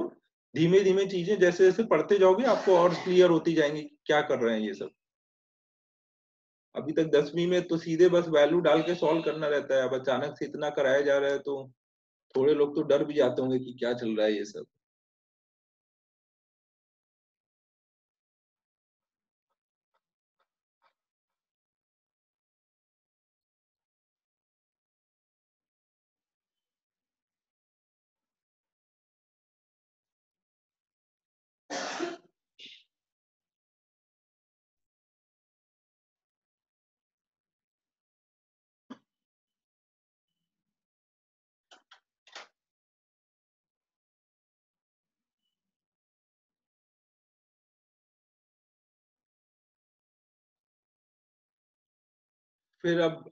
धीमे धीमे चीजें जैसे जैसे पढ़ते जाओगे आपको और क्लियर होती जाएंगी क्या कर रहे हैं ये सब। अभी तक 10वीं में तो सीधे बस वैल्यू डाल के सॉल्व करना रहता है, अब अचानक से इतना कराया जा रहा है तो थोड़े लोग तो डर भी जाते होंगे कि क्या चल रहा है ये सब। फिर अब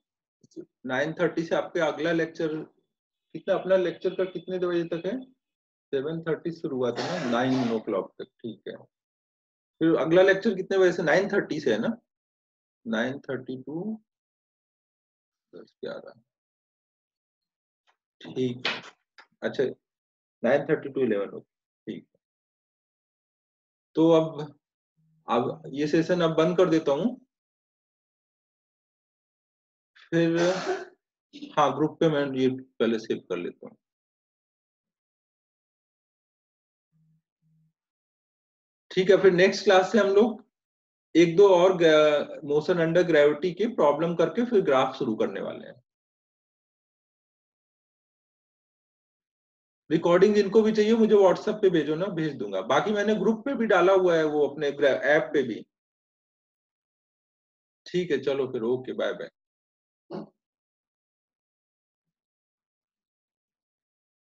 9:30 से आपके अगला लेक्चर कितना, अपना लेक्चर का कितने बजे तक है? 7:30 शुरू हुआ था ना, 9 o'clock तक, ठीक है। फिर अगला लेक्चर कितने बजे से? 9:30 से है ना? 9:30 टू 10:11, ठीक है। अच्छा 9:30 टू 11, ठीक है। तो अब ये सेशन अब बंद कर देता हूँ। फिर हाँ, ग्रुप पे मैं ये पहले सेव कर लेता हूँ। ठीक है, फिर नेक्स्ट क्लास से हम लोग एक दो और मोशन अंडर ग्रेविटी के प्रॉब्लम करके फिर ग्राफ शुरू करने वाले हैं। रिकॉर्डिंग जिनको भी चाहिए मुझे व्हाट्सएप पे भेजो ना, भेज दूंगा। बाकी मैंने ग्रुप पे भी डाला हुआ है, वो अपने ऐप पे भी। ठीक है, चलो फिर, ओके, बाय बाय।